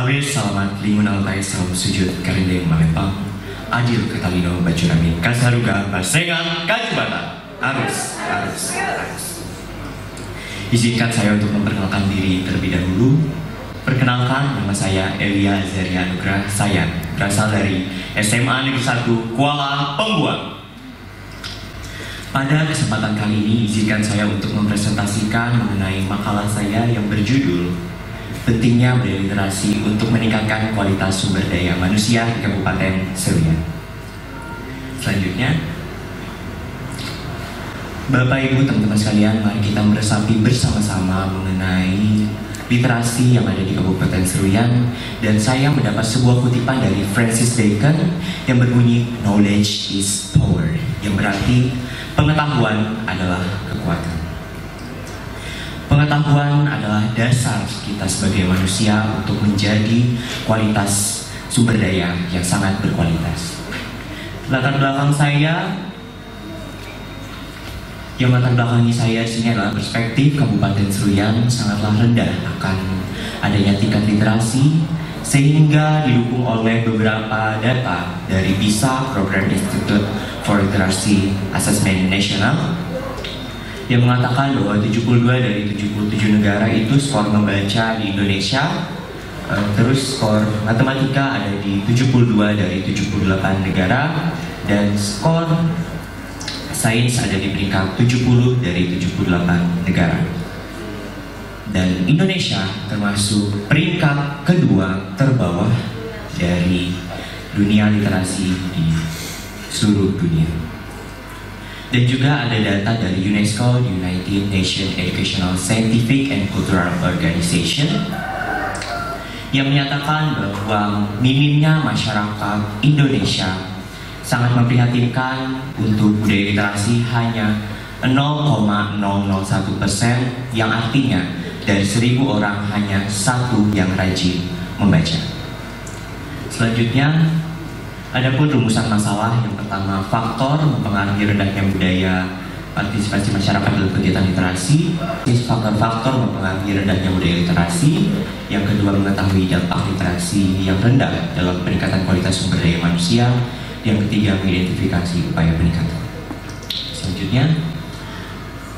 Awis salamat lingun altai salam sujud karindeng malempang adil ketalino bacuramin kasaruga basengan kajubata arus. Izinkan saya untuk memperkenalkan diri terlebih dahulu. Perkenalkan, nama saya Elia Azaria Anugrah. Saya berasal dari SMA Negeri 1 Kuala Pembuang. Pada kesempatan kali ini, izinkan saya untuk mempresentasikan mengenai makalah saya yang berjudul Pentingnya Berliterasi untuk Meningkatkan Kualitas Sumber Daya Manusia di Kabupaten Seruyan. Selanjutnya, Bapak Ibu teman-teman sekalian, mari kita meresapi bersama-sama mengenai literasi yang ada di Kabupaten Seruyan. Dan saya mendapat sebuah kutipan dari Francis Bacon yang berbunyi knowledge is power, yang berarti pengetahuan adalah kekuatan. Pengetahuan adalah dasar kita sebagai manusia untuk menjadi kualitas sumber daya yang sangat berkualitas. Latar belakang saya, yang latar belakangi saya di sini adalah perspektif Kabupaten Seruyan sangatlah rendah akan adanya tingkat literasi, sehingga didukung oleh beberapa data dari PISA, Program Institute for Literacy Assessment National, yang mengatakan bahwa 72 dari 77 negara itu skor membaca di Indonesia, terus skor matematika ada di 72 dari 78 negara, dan skor sains ada di peringkat 70 dari 78 negara. Dan Indonesia termasuk peringkat kedua terbawah dari dunia literasi di seluruh dunia. Dan juga ada data dari UNESCO, United Nations Educational, Scientific and Cultural Organization, yang menyatakan bahwa minimnya masyarakat Indonesia sangat memprihatinkan. Untuk budaya literasi hanya 0,001%, yang artinya dari 1000 orang hanya 1 yang rajin membaca. Selanjutnya, adapun rumusan masalah yang pertama, faktor mempengaruhi rendahnya budaya partisipasi masyarakat dalam kegiatan literasi. Faktor-faktor mempengaruhi rendahnya budaya literasi. Yang kedua, mengetahui dampak literasi yang rendah dalam peningkatan kualitas sumber daya manusia. Yang ketiga, mengidentifikasi upaya peningkatan. Selanjutnya,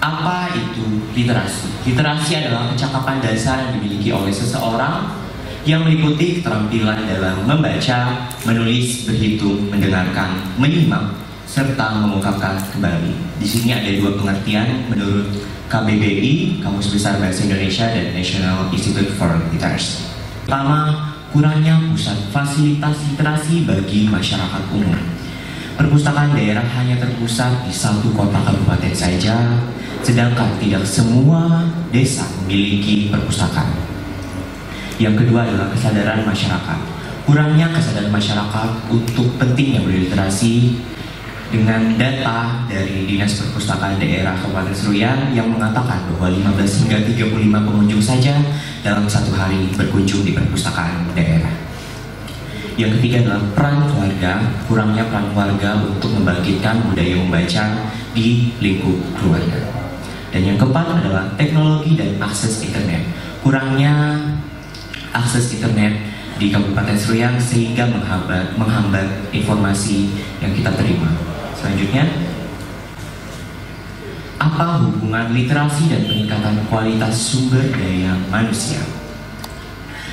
apa itu literasi? Literasi adalah kecakapan dasar yang dimiliki oleh seseorang yang meliputi keterampilan dalam membaca, menulis, berhitung, mendengarkan, menyimak, serta mengungkapkan kembali. Di sini ada 2 pengertian menurut KBBI, Kamus Besar Bahasa Indonesia, dan National Institute for Literacy. Pertama, kurangnya pusat fasilitas literasi bagi masyarakat umum. Perpustakaan daerah hanya terpusat di 1 kota kabupaten saja, sedangkan tidak semua desa memiliki perpustakaan. Yang kedua adalah kesadaran masyarakat. Kurangnya kesadaran masyarakat untuk pentingnya berliterasi, dengan data dari Dinas Perpustakaan Daerah Kabupaten Seruyan yang mengatakan bahwa 15 hingga 35 pengunjung saja dalam 1 hari berkunjung di perpustakaan daerah. Yang ketiga adalah peran keluarga. Kurangnya peran keluarga untuk membangkitkan budaya membaca di lingkup keluarga. Dan yang keempat adalah teknologi dan akses internet. Kurangnya akses internet di Kabupaten Seruyan sehingga menghambat informasi yang kita terima. Selanjutnya, apa hubungan literasi dan peningkatan kualitas sumber daya manusia?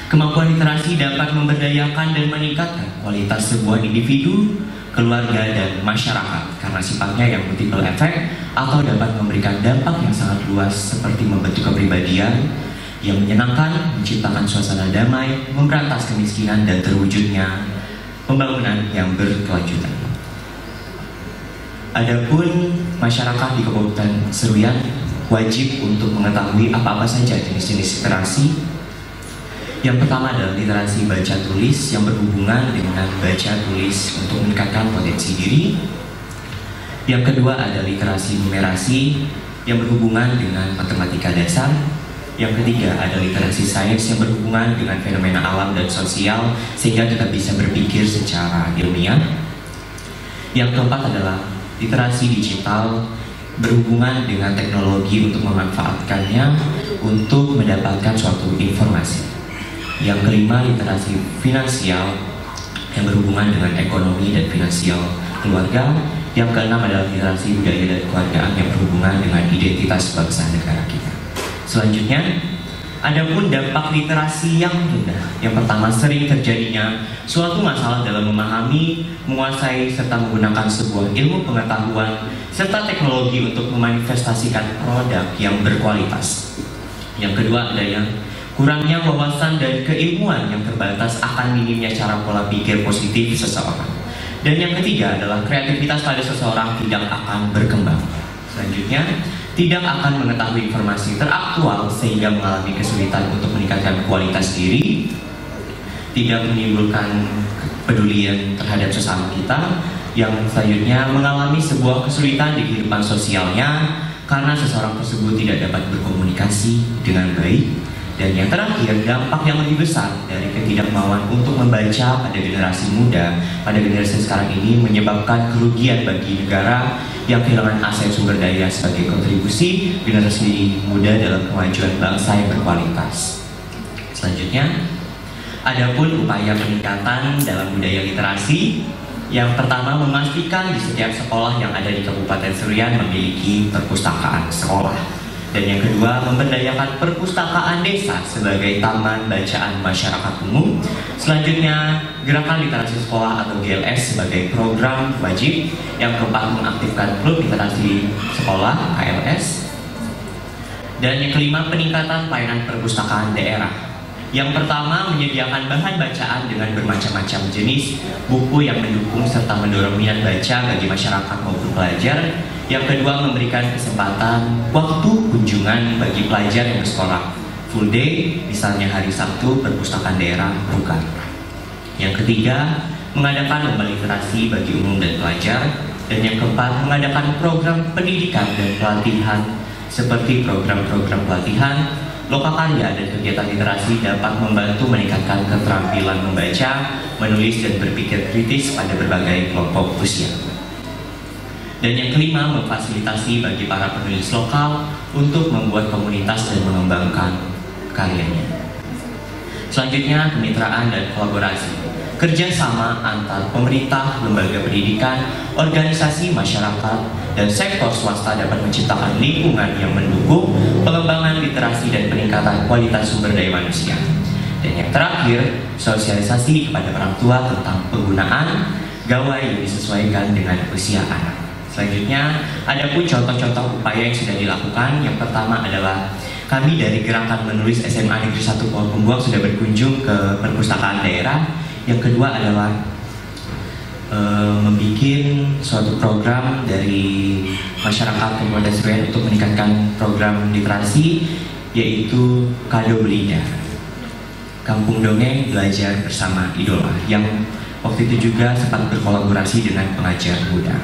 Kemampuan literasi dapat memberdayakan dan meningkatkan kualitas sebuah individu, keluarga, dan masyarakat karena sifatnya yang multiple effect, atau dapat memberikan dampak yang sangat luas seperti membentuk kepribadian yang menyenangkan, menciptakan suasana damai, memberantas kemiskinan, dan terwujudnya pembangunan yang berkelanjutan. Adapun masyarakat di Kabupaten Seruyan wajib untuk mengetahui apa-apa saja jenis-jenis literasi. Yang pertama adalah literasi baca tulis yang berhubungan dengan baca tulis untuk meningkatkan potensi diri. Yang kedua ada literasi numerasi yang berhubungan dengan matematika dasar. Yang ketiga ada literasi sains yang berhubungan dengan fenomena alam dan sosial sehingga kita bisa berpikir secara ilmiah. Yang keempat adalah literasi digital berhubungan dengan teknologi untuk memanfaatkannya untuk mendapatkan suatu informasi. Yang kelima, literasi finansial yang berhubungan dengan ekonomi dan finansial keluarga. Yang keenam adalah literasi budaya dan keluargaan yang berhubungan dengan identitas bangsa negara kita. Selanjutnya, adapun dampak literasi yang rendah. Yang pertama, sering terjadinya suatu masalah dalam memahami, menguasai, serta menggunakan sebuah ilmu pengetahuan serta teknologi untuk memanifestasikan produk yang berkualitas. Yang kedua adalah kurangnya wawasan dan keilmuan yang terbatas akan minimnya cara pola pikir positif seseorang. Dan yang ketiga adalah kreativitas pada seseorang tidak akan berkembang. Selanjutnya, tidak akan mengetahui informasi teraktual sehingga mengalami kesulitan untuk meningkatkan kualitas diri, tidak menimbulkan kepedulian terhadap sesama kita. Yang selanjutnya, mengalami sebuah kesulitan di kehidupan sosialnya karena seseorang tersebut tidak dapat berkomunikasi dengan baik. Dan yang terakhir, dampak yang lebih besar dari ketidakmauan untuk membaca pada generasi muda, pada generasi sekarang ini menyebabkan kerugian bagi negara yang kehilangan aset sumber daya sebagai kontribusi generasi muda dalam kemajuan bangsa yang berkualitas. Selanjutnya, adapun upaya peningkatan dalam budaya literasi. Yang pertama, memastikan di setiap sekolah yang ada di Kabupaten Seruyan memiliki perpustakaan sekolah. Dan yang kedua, memberdayakan perpustakaan desa sebagai taman bacaan masyarakat umum. Selanjutnya, gerakan literasi sekolah atau GLS sebagai program wajib. Yang keempat, mengaktifkan klub literasi sekolah KLS. Dan yang kelima, peningkatan pelayanan perpustakaan daerah. Yang pertama, menyediakan bahan bacaan dengan bermacam-macam jenis buku yang mendukung serta mendorong minat baca bagi masyarakat maupun pelajar. Yang kedua, memberikan kesempatan waktu kunjungan bagi pelajar yang bersekolah full day, misalnya hari Sabtu perpustakaan daerah buka. Yang ketiga, mengadakan lomba literasi bagi umum dan pelajar. Dan yang keempat, mengadakan program pendidikan dan pelatihan seperti program-program pelatihan, lokakarya dan kegiatan literasi dapat membantu meningkatkan keterampilan membaca, menulis, dan berpikir kritis pada berbagai kelompok usia. Dan yang kelima, memfasilitasi bagi para penulis lokal untuk membuat komunitas dan mengembangkan karyanya. Selanjutnya, kemitraan dan kolaborasi. Kerjasama antar pemerintah, lembaga pendidikan, organisasi masyarakat, dan sektor swasta dapat menciptakan lingkungan yang mendukung pengembangan literasi dan peningkatan kualitas sumber daya manusia. Dan yang terakhir, sosialisasi kepada orang tua tentang penggunaan gawai yang disesuaikan dengan usia anak. Selanjutnya, ada pun contoh-contoh upaya yang sudah dilakukan. Yang pertama adalah kami dari Gerakan Menulis SMA Negeri 1 Pohon Pembuang sudah berkunjung ke perpustakaan daerah. Yang kedua adalah membuat suatu program dari masyarakat Kabupaten Seruyan untuk meningkatkan program literasi, yaitu Kado Belinda, Kampung Dongeng Belajar Bersama Idola, yang waktu itu juga sempat berkolaborasi dengan pengajar muda.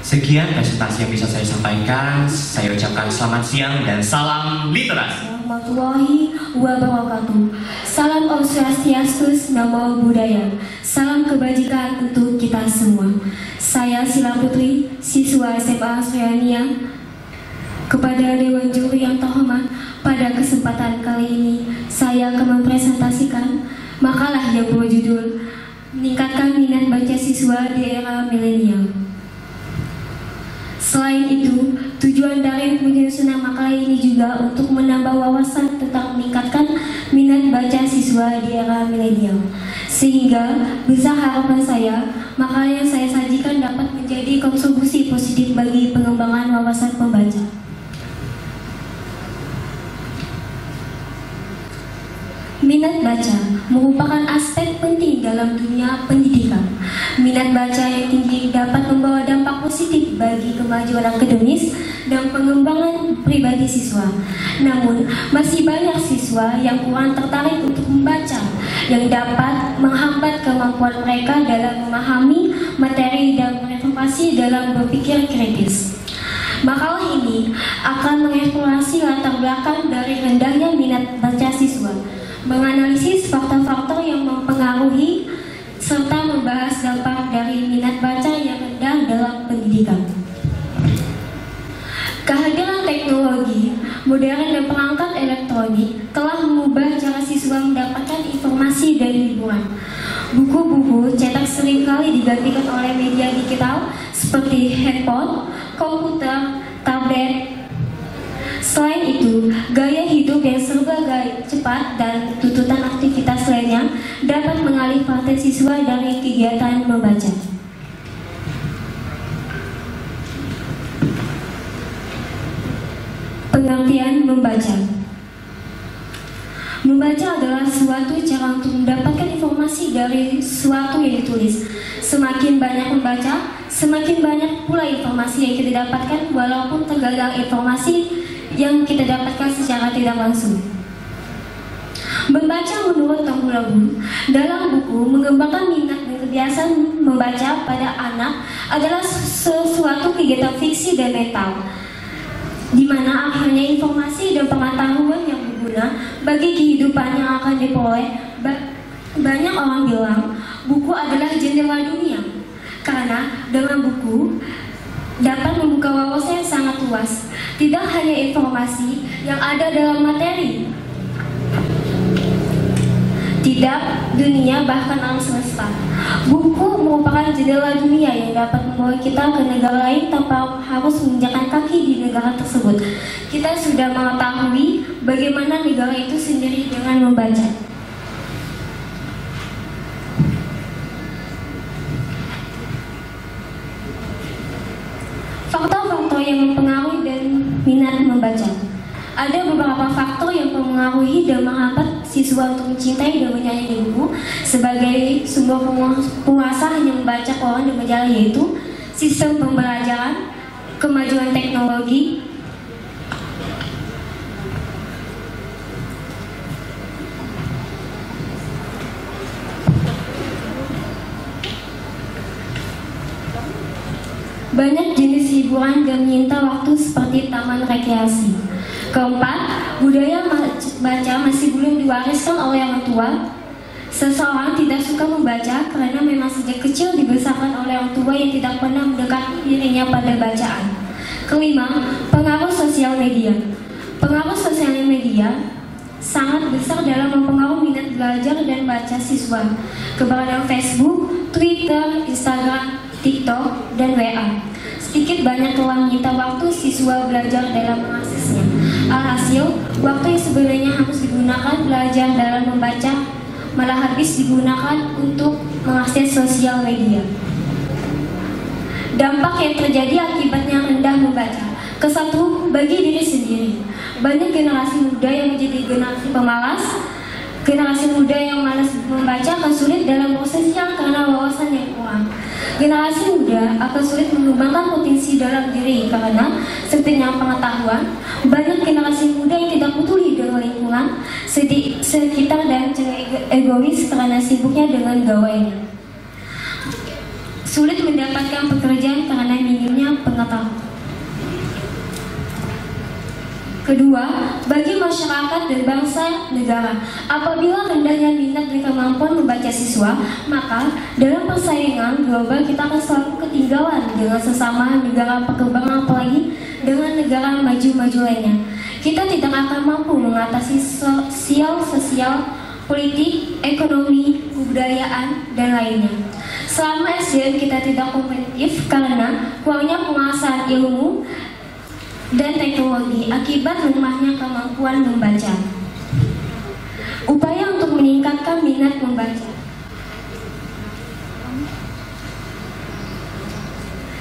Sekian presentasi yang bisa saya sampaikan. Saya ucapkan selamat siang dan salam literasi. Warahmatullahi wabarakatuh. Salam Om Swastiastu, Namo Buddhaya. Salam kebajikan untuk kita semua. Saya Sila Putri, siswa SMA Suryania. Kepada Dewan Juri yang terhormat, pada kesempatan kali ini saya akan mempresentasikan makalah yang berjudul Meningkatkan Minat Baca Siswa di Era Milenial. Selain itu, tujuan dari penyusunan makalah ini juga untuk menambah wawasan tentang meningkatkan minat baca siswa di era milenial. Sehingga besar harapan saya, makalah yang saya sajikan dapat menjadi kontribusi positif bagi pengembangan wawasan pembaca. Minat baca merupakan aspek penting dalam dunia pendidikan. Minat baca yang tinggi dapat membawa dampak positif bagi kemajuan akademis dan pengembangan pribadi siswa. Namun, masih banyak siswa yang kurang tertarik untuk membaca, yang dapat menghambat kemampuan mereka dalam memahami materi dan berinovasi dalam berpikir kritis. Makalah ini akan mengeksplorasi latar belakang dari rendahnya minat baca siswa, menganalisis faktor-faktor yang mempengaruhi, serta membahas dampak dari minat baca yang rendah dalam pendidikan. Kehadiran teknologi modern dan perangkat elektronik telah mengubah cara siswa informasi dan hiburan. Buku-buku cetak seringkali digantikan oleh media digital seperti handphone, komputer, tablet. Selain itu, gaya hidup yang serba cepat dan tuntutan aktivitas lainnya dapat mengalihkan siswa dari kegiatan membaca. Pengertian membaca. Membaca adalah suatu cara untuk mendapatkan informasi dari sesuatu yang ditulis. Semakin banyak membaca, semakin banyak pula informasi yang kita dapatkan, walaupun terkadang informasi yang kita dapatkan secara tidak langsung. Membaca menurut Tambulangun dalam buku mengembangkan minat dan kebiasaan membaca pada anak adalah sesuatu kegiatan fiksi dan mental, di mana akhirnya informasi dan pengetahuan yang berguna bagi kehidupan yang akan diperoleh. Banyak orang bilang buku adalah jendela dunia, karena dengan buku dapat membuka wawasan yang sangat luas, tidak hanya informasi yang ada dalam materi, tidak dunia, bahkan alam semesta. Buku merupakan jendela dunia yang dapat membawa kita ke negara lain tanpa harus menginjakkan kaki di negara tersebut. Kita sudah mengetahui bagaimana negara itu sendiri dengan membaca. Faktor-faktor yang mempengaruhi dan minat membaca. Ada beberapa faktor yang mempengaruhi dan menghambat siswa untuk mencintai dan menyayangi buku. Sebagai sumber penguasa hanya membaca koran dan majalah, yaitu sistem pembelajaran, kemajuan teknologi, banyak jenis hiburan dan menyita waktu seperti taman rekreasi. Keempat, budaya baca masih belum diwariskan oleh orang tua. Seseorang tidak suka membaca karena memang sejak kecil dibesarkan oleh orang tua yang tidak pernah mendekati dirinya pada bacaan. Kelima, pengaruh sosial media. Pengaruh sosial media sangat besar dalam mempengaruhi minat belajar dan baca siswa. Keberadaan Facebook, Twitter, Instagram, TikTok, dan WA sedikit banyak telah menyita waktu siswa belajar dalam mengaksesnya. Alhasil, waktu yang sebenarnya harus digunakan belajar dalam membaca malah habis digunakan untuk mengakses sosial media. Dampak yang terjadi akibatnya rendah membaca. Kesatu, bagi diri sendiri. Banyak generasi muda yang menjadi generasi pemalas. Generasi muda yang malas membaca akan sulit dalam prosesnya karena wawasan yang kurang. Generasi muda akan sulit mengembangkan potensi dalam diri karena sempitnya pengetahuan. Banyak generasi muda yang tidak peduli dengan lingkungan sekitar dan egois karena sibuknya dengan gawainya. Sulit mendapatkan pekerjaan karena minimnya pengetahuan. Kedua, bagi masyarakat dan bangsa negara, apabila rendahnya minat dan kemampuan membaca siswa, maka dalam persaingan global kita akan selalu ketinggalan dengan sesama negara perkembangan, apalagi dengan negara maju-maju lainnya. Kita tidak akan mampu mengatasi sosial, politik, ekonomi, kebudayaan, dan lainnya. Selama SDM kita tidak kompetitif karena kurangnya penguasaan ilmu dan teknologi akibat lemahnya kemampuan membaca. Upaya untuk meningkatkan minat membaca.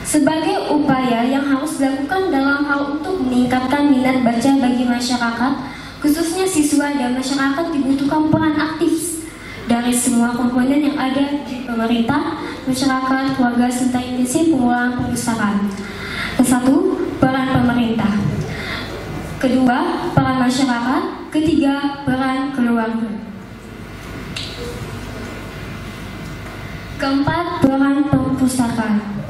Sebagai upaya yang harus dilakukan dalam hal untuk meningkatkan minat baca bagi masyarakat, khususnya siswa dan masyarakat, dibutuhkan peran aktif dari semua komponen yang ada di pemerintah, masyarakat, keluarga, serta institusi pengelolaan perpustakaan. Satu, peran pemerintah. Kedua, peran masyarakat. Ketiga, peran keluarga. Keempat, peran perpustakaan.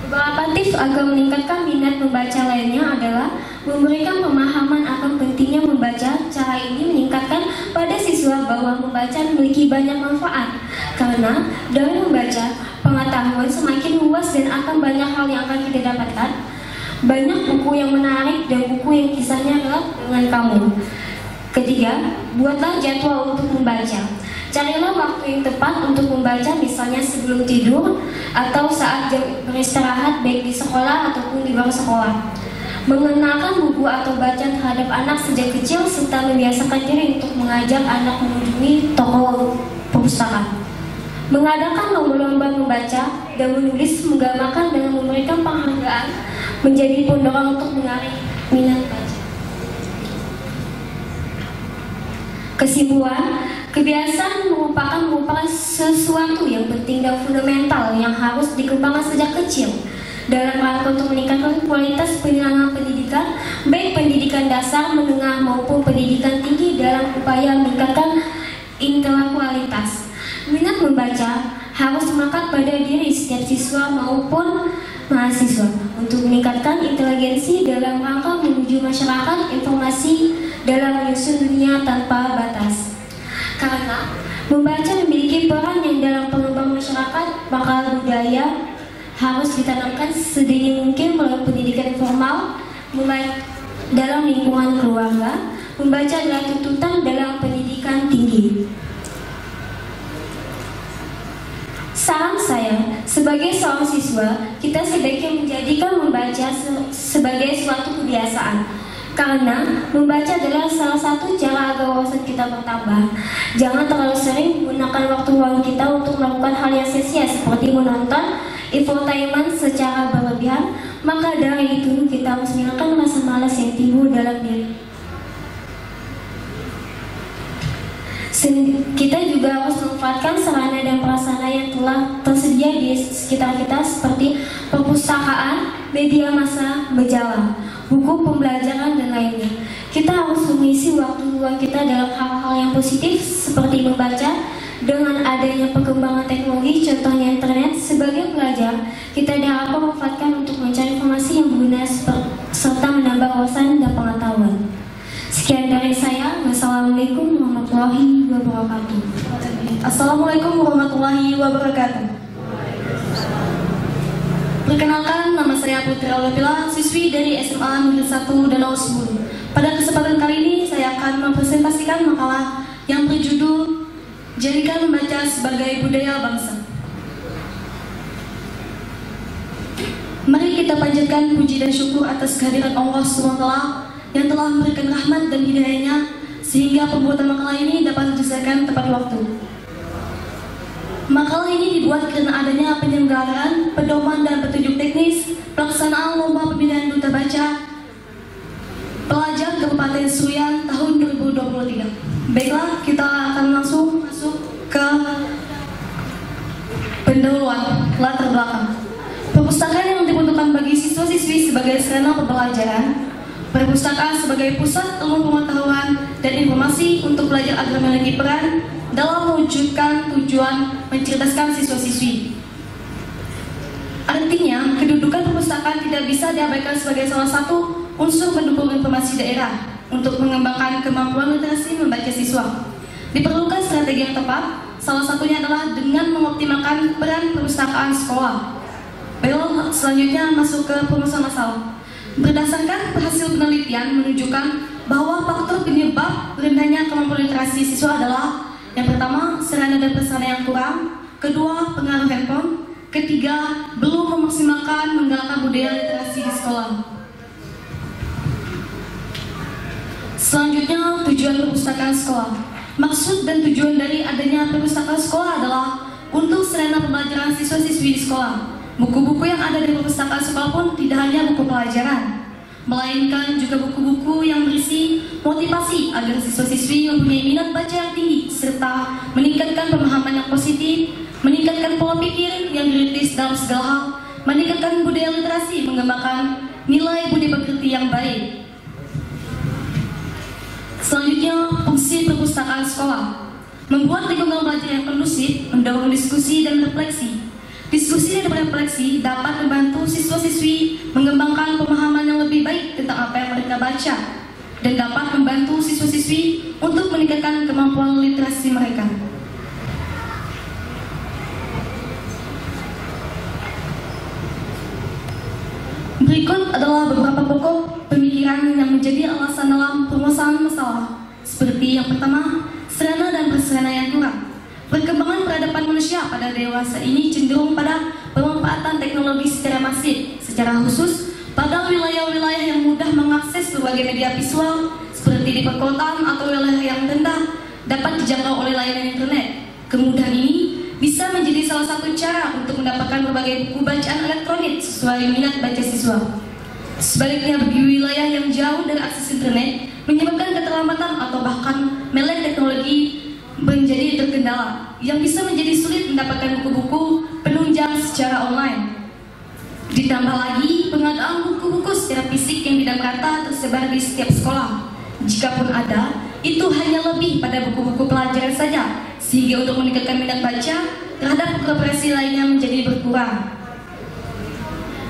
Beberapa tips agar meningkatkan minat membaca lainnya adalah memberikan pemahaman akan pentingnya membaca. Cara ini meningkatkan pada siswa bahwa membaca memiliki banyak manfaat, karena dengan membaca pengetahuan semakin luas dan akan banyak hal yang akan kita dapatkan. Banyak buku yang menarik dan buku yang kisahnya relate dengan kamu. Ketiga, buatlah jadwal untuk membaca. Carilah waktu yang tepat untuk membaca, misalnya sebelum tidur atau saat jam beristirahat, baik di sekolah ataupun di luar sekolah. Mengenalkan buku atau bacaan terhadap anak sejak kecil serta membiasakan diri untuk mengajak anak mengunjungi toko perpustakaan. Mengadakan lomba-lomba membaca dan menulis menggambarkan dengan memberikan penghargaan menjadi pendorong untuk menarik minat baca. Kesimpulan, kebiasaan merupakan sesuatu yang penting dan fundamental yang harus dikembangkan sejak kecil dalam rangka untuk meningkatkan kualitas pendidikan pendidikan, baik pendidikan dasar, menengah maupun pendidikan tinggi dalam upaya meningkatkan intelektualitas. Minat membaca harus melekat pada diri setiap siswa maupun mahasiswa untuk meningkatkan inteligensi dalam rangka menuju masyarakat informasi dalam menyusun dunia tanpa batas. Karena membaca memiliki peran yang dalam pengembangan masyarakat, maka budaya harus ditanamkan sedini mungkin melalui pendidikan formal, mulai dalam lingkungan keluarga. Membaca adalah tuntutan dalam pendidikan tinggi. Saran saya, sebagai seorang siswa, kita sebaiknya menjadikan membaca sebagai suatu kebiasaan. Karena membaca adalah salah satu cara agar wawasan kita bertambah. Jangan terlalu sering menggunakan waktu luang kita untuk melakukan hal yang sia-sia seperti menonton infotainment secara berlebihan. Maka dari itu kita harus menghilangkan rasa malas yang timbul dalam diri. Kita juga harus memanfaatkan sarana dan prasarana yang telah tersedia di sekitar kita seperti perpustakaan, media massa, majalah, buku pembelajaran, dan lainnya. Kita harus mengisi waktu luang kita dalam hal-hal yang positif seperti membaca. Dengan adanya perkembangan teknologi, contohnya internet, sebagai pelajar, kita diharapkan memanfaatkan untuk mencari informasi yang berguna serta menambah wawasan dan pengetahuan. Sekian dari saya. Wassalamualaikum warahmatullahi wabarakatuh. Assalamualaikum warahmatullahi wabarakatuh. Perkenalkan, nama saya Putri Aulapila, siswi dari SMA Negeri 1 Danau Sembulu. Pada kesempatan kali ini saya akan mempresentasikan makalah yang berjudul Jadikan Membaca Sebagai Budaya Bangsa. Mari kita panjatkan puji dan syukur atas kehadiran Allah SWT yang telah memberikan rahmat dan hidayahnya sehingga pembuatan makalah ini dapat diselesaikan tepat waktu. Makalah ini dibuat karena adanya penyelenggaraan, pedoman dan petunjuk teknis pelaksanaan lomba pemilihan duta baca pelajar Kabupaten Seruyan tahun 2023. Baiklah, kita akan langsung masuk ke pendahuluan latar belakang. Perpustakaan yang dibutuhkan bagi siswa-siswi sebagai sarana pembelajaran. Perpustakaan sebagai pusat ilmu pengetahuan dan informasi untuk belajar agar memiliki peran dalam mewujudkan tujuan mencerdaskan siswa-siswi. Artinya, kedudukan perpustakaan tidak bisa diabaikan sebagai salah satu unsur pendukung informasi daerah untuk mengembangkan kemampuan literasi membaca siswa. Diperlukan strategi yang tepat, salah satunya adalah dengan mengoptimalkan peran perpustakaan sekolah. Baiklah, selanjutnya masuk ke perumusan masalah. Berdasarkan hasil penelitian menunjukkan bahwa faktor penyebab rendahnya kemampuan literasi siswa adalah yang pertama, sarana dan prasarana yang kurang, kedua, pengaruh handphone, ketiga, belum memaksimalkan menggalakkan budaya literasi di sekolah. Selanjutnya, tujuan perpustakaan sekolah. Maksud dan tujuan dari adanya perpustakaan sekolah adalah untuk sarana pembelajaran siswa-siswi di sekolah. Buku-buku yang ada di perpustakaan sekolah pun tidak hanya buku pelajaran, melainkan juga buku-buku yang berisi motivasi agar siswa-siswi mempunyai minat baca yang tinggi, serta meningkatkan pemahaman yang positif, meningkatkan pola pikir yang kritis dalam segala hal, meningkatkan budaya literasi, mengembangkan nilai budi pekerti yang baik. Selanjutnya, fungsi perpustakaan sekolah. Membuat lingkungan belajar yang kondusif, mendorong diskusi dan refleksi. Diskusi dan refleksi dapat membantu siswa-siswi mengembangkan pemahaman yang lebih baik tentang apa yang mereka baca dan dapat membantu siswa-siswi untuk meningkatkan kemampuan literasi mereka. Berikut adalah beberapa pokok pemikiran yang menjadi alasan dalam permasalahan masalah. Seperti yang pertama, sarana dan prasarana yang kurang. Perkembangan peradaban manusia pada dewasa ini cenderung pada pemanfaatan teknologi secara masif, secara khusus pada wilayah-wilayah yang mudah mengakses berbagai media visual seperti di perkotaan atau wilayah yang rendah dapat dijangkau oleh layanan internet. Kemudahan ini bisa menjadi salah satu cara untuk mendapatkan berbagai buku bacaan elektronik sesuai minat baca siswa. Sebaliknya, bagi wilayah yang jauh dari akses internet menyebabkan keterlambatan atau bahkan melek teknologi menjadi terkendala, yang bisa menjadi sulit mendapatkan buku-buku penunjang secara online. Ditambah lagi, pengadaan buku-buku secara fisik yang tidak merata tersebar di setiap sekolah. Jikapun ada, itu hanya lebih pada buku-buku pelajaran saja, sehingga untuk meningkatkan minat baca terhadap profesi lainnya menjadi berkurang.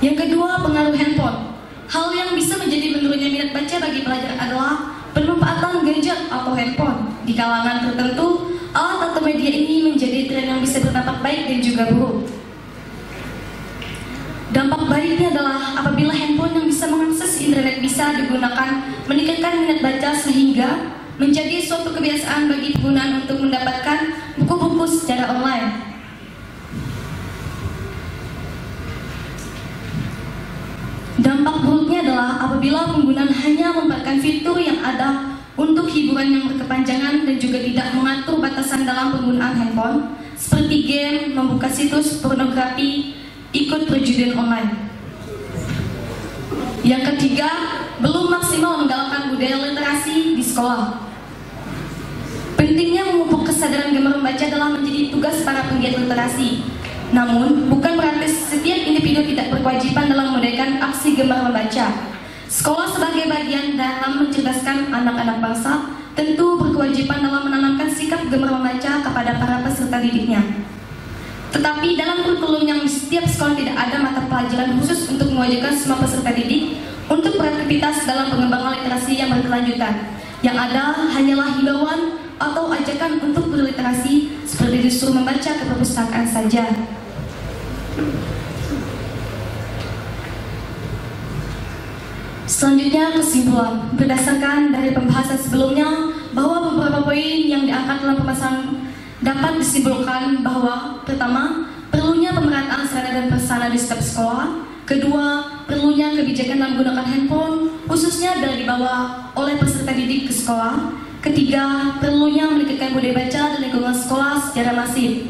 Yang kedua, pengaruh handphone. Hal yang bisa menjadi menurunnya minat baca bagi pelajar adalah pemanfaatan gadget atau handphone. Di kalangan tertentu, alat atau media ini menjadi tren yang bisa berdampak baik dan juga buruk. Dampak baiknya adalah apabila handphone yang bisa mengakses internet bisa digunakan meningkatkan minat baca sehingga menjadi suatu kebiasaan bagi penggunaan untuk mendapatkan buku-buku secara online. Dampak buruknya adalah apabila penggunaan hanya memanfaatkan fitur yang ada untuk hiburan yang berkepanjangan dan juga tidak mengatur batasan dalam penggunaan handphone, seperti game, membuka situs pornografi, ikut perjudian online. Yang ketiga, belum maksimal menggalakkan budaya literasi di sekolah. Pentingnya memupuk kesadaran gemar membaca adalah menjadi tugas para penggiat literasi. Namun, bukan berarti setiap individu tidak berkewajiban dalam memudahkan aksi gemar membaca. Sekolah sebagai bagian dalam mencerdaskan anak-anak bangsa tentu berkewajiban dalam menanamkan sikap gemar membaca kepada para peserta didiknya. Tetapi dalam kurikulum yang di setiap sekolah tidak ada mata pelajaran khusus untuk mewajibkan semua peserta didik untuk beraktivitas dalam pengembangan literasi yang berkelanjutan. Yang ada hanyalah himbauan atau ajakan untuk berliterasi seperti disuruh membaca ke perpustakaan saja. Selanjutnya, kesimpulan. Berdasarkan dari pembahasan sebelumnya bahwa beberapa poin yang diangkat dalam pembahasan dapat disimpulkan bahwa pertama, perlunya pemerataan sarana dan prasarana di setiap sekolah. Kedua, perlunya kebijakan dalam menggunakan handphone khususnya bila dibawa oleh peserta didik ke sekolah. Ketiga, perlunya meningkatkan budaya baca dan lingkungan sekolah secara masif.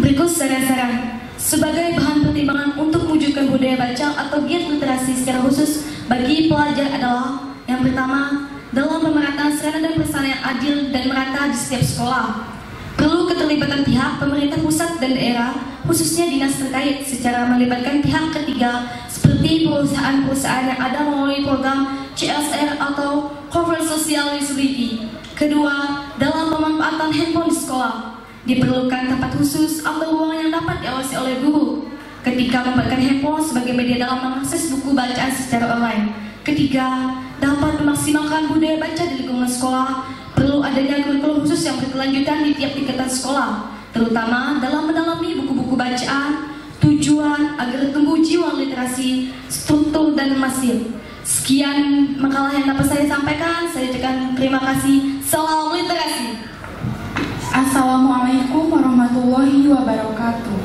Berikut saran-saran sebagai bahan pertimbangan untuk mewujudkan budaya baca atau giat literasi secara khusus bagi pelajar adalah yang pertama, dalam pemerataan sarana dan prasarana yang adil dan merata di setiap sekolah. Perlu keterlibatan pihak pemerintah pusat dan daerah, khususnya dinas terkait, secara melibatkan pihak ketiga seperti perusahaan-perusahaan yang ada melalui program CSR atau Corporate Social Responsibility. Kedua, dalam pemanfaatan handphone di sekolah, diperlukan tempat khusus atau ruang yang dapat diawasi oleh guru ketika memanfaatkan handphone sebagai media dalam mengakses buku bacaan secara online. Ketiga, dapat memaksimalkan budaya baca di lingkungan sekolah. Perlu adanya kurikulum khusus yang berkelanjutan di tiap tingkatan sekolah, terutama dalam mendalami buku-buku bacaan, tujuan agar tumbuh jiwa literasi, struktur dan masif. Sekian makalah yang dapat saya sampaikan. Saya ucapkan terima kasih. Salam literasi. Assalamualaikum warahmatullahi wabarakatuh.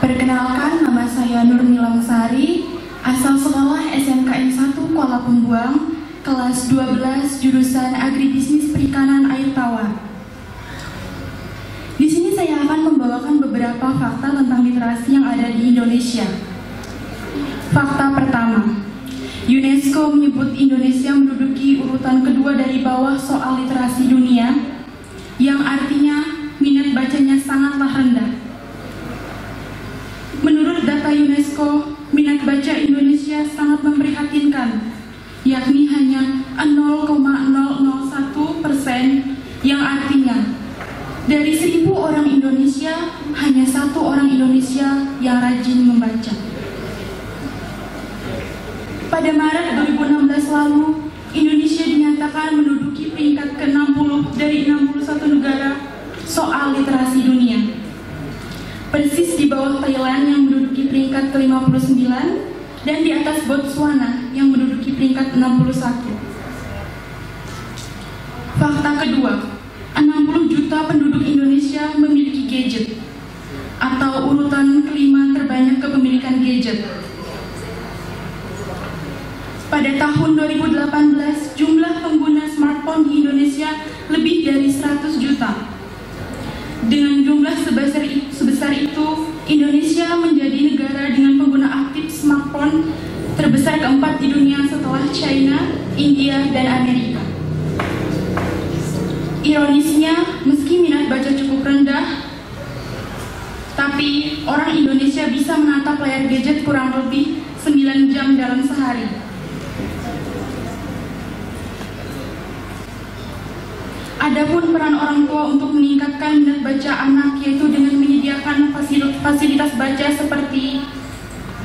Perkenalkan, nama saya Nurmila Musari, asal sekolah SMKN 1 Kuala Pembuang, kelas 12 jurusan Agribisnis Perikanan Air Tawar. Di sini saya akan membawakan beberapa fakta tentang literasi yang ada di Indonesia. Fakta pertama, UNESCO menyebut Indonesia menduduki urutan kedua dari bawah soal literasi dunia, yang artinya minat bacanya sangatlah rendah. Menurut data UNESCO, minat baca Indonesia sangat memprihatinkan, yakni hanya 0,001%, yang artinya dari 1.000 orang Indonesia, hanya 1 orang Indonesia yang rajin membaca. Pada Maret 2016 lalu, Indonesia dinyatakan menduduki peringkat ke-60 dari 61 negara soal literasi dunia. Persis di bawah Thailand yang menduduki peringkat ke-59 dan di atas Botswana yang menduduki peringkat 61. Fakta kedua, 60 juta penduduk Indonesia memiliki gadget, atau urutan kelima terbanyak kepemilikan gadget. Pada tahun 2018, jumlah pengguna smartphone di Indonesia lebih dari 100 juta. Dengan jumlah sebesar itu, Indonesia menjadi negara dengan pengguna aktif smartphone terbesar keempat di dunia setelah China, India, dan Amerika. Ironisnya, meski minat baca cukup rendah, tapi orang Indonesia bisa menatap layar gadget kurang lebih 9 jam dalam sehari. Adapun peran orang tua untuk meningkatkan minat baca anak, yaitu dengan menyediakan fasilitas baca seperti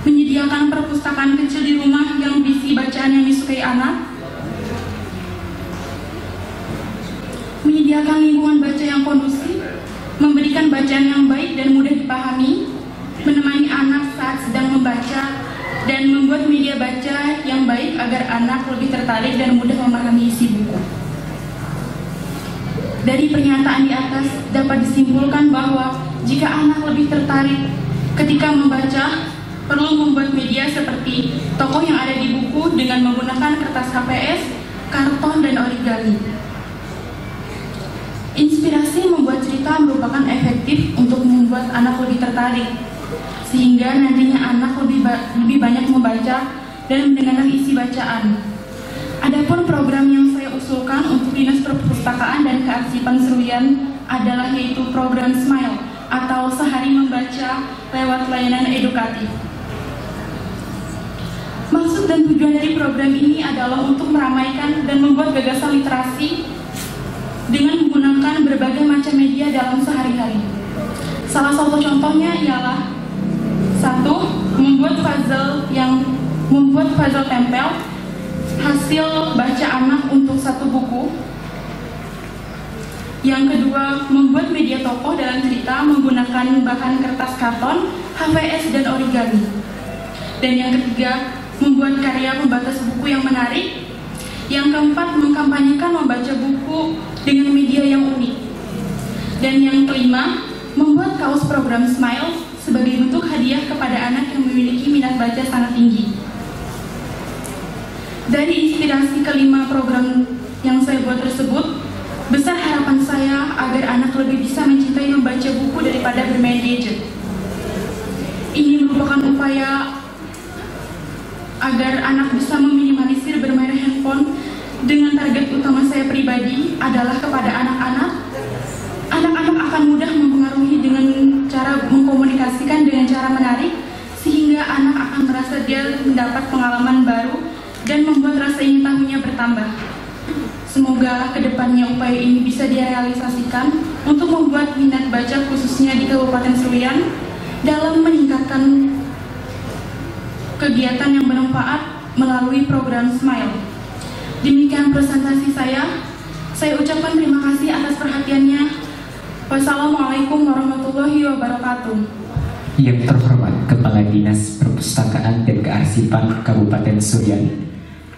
menyediakan perpustakaan kecil di rumah yang berisi bacaan yang disukai anak, menyediakan lingkungan baca yang kondusif, memberikan bacaan yang baik dan mudah dipahami, menemani anak saat sedang membaca, dan membuat media baca yang baik agar anak lebih tertarik dan mudah memahami isi buku. Dari pernyataan di atas dapat disimpulkan bahwa jika anak lebih tertarik ketika membaca, perlu membuat media seperti tokoh yang ada di buku dengan menggunakan kertas HVS, karton, dan origami. Inspirasi membuat cerita merupakan efektif untuk membuat anak lebih tertarik, sehingga nantinya anak lebih banyak membaca dan mendengarkan isi bacaan. Adapun program yang saya usulkan untuk Dinas Perpustakaan dan Kearsipan Seruyan adalah yaitu program Smile atau Sehari Membaca lewat layanan edukatif. Maksud dan tujuan dari program ini adalah untuk meramaikan dan membuat gagasan literasi dengan menggunakan berbagai macam media dalam sehari-hari. Salah satu contohnya ialah 1. Membuat puzzle tempel hasil baca anak untuk satu buku. Yang kedua, membuat media tokoh dalam cerita menggunakan bahan kertas karton, HVS, dan origami. Dan yang ketiga, membuat karya pembatas buku yang menarik. Yang keempat, mengkampanyekan membaca buku dengan media yang unik. Dan yang kelima, membuat kaos program Smile sebagai bentuk hadiah kepada anak yang memiliki minat baca sangat tinggi. Dari inspirasi kelima program yang saya buat tersebut, besar harapan saya agar anak lebih bisa mencintai membaca buku daripada bermain gadget. Ini merupakan upaya agar anak bisa meminimalisir bermain handphone. Dengan target utama saya pribadi adalah kepada anak-anak. Anak-anak akan mudah mempengaruhi dengan cara mengkomunikasikan dengan cara menarik, sehingga anak akan merasa dia mendapat pengalaman baru dan membuat rasa ingin tahunya bertambah. Semoga kedepannya upaya ini bisa direalisasikan untuk membuat minat baca khususnya di Kabupaten Seruyan dalam meningkatkan kegiatan yang bermanfaat melalui program Smile. Demikian presentasi saya. Saya ucapkan terima kasih atas perhatiannya. Wassalamualaikum warahmatullahi wabarakatuh. Yang terhormat Kepala Dinas Perpustakaan dan Kearsipan Kabupaten Seruyan,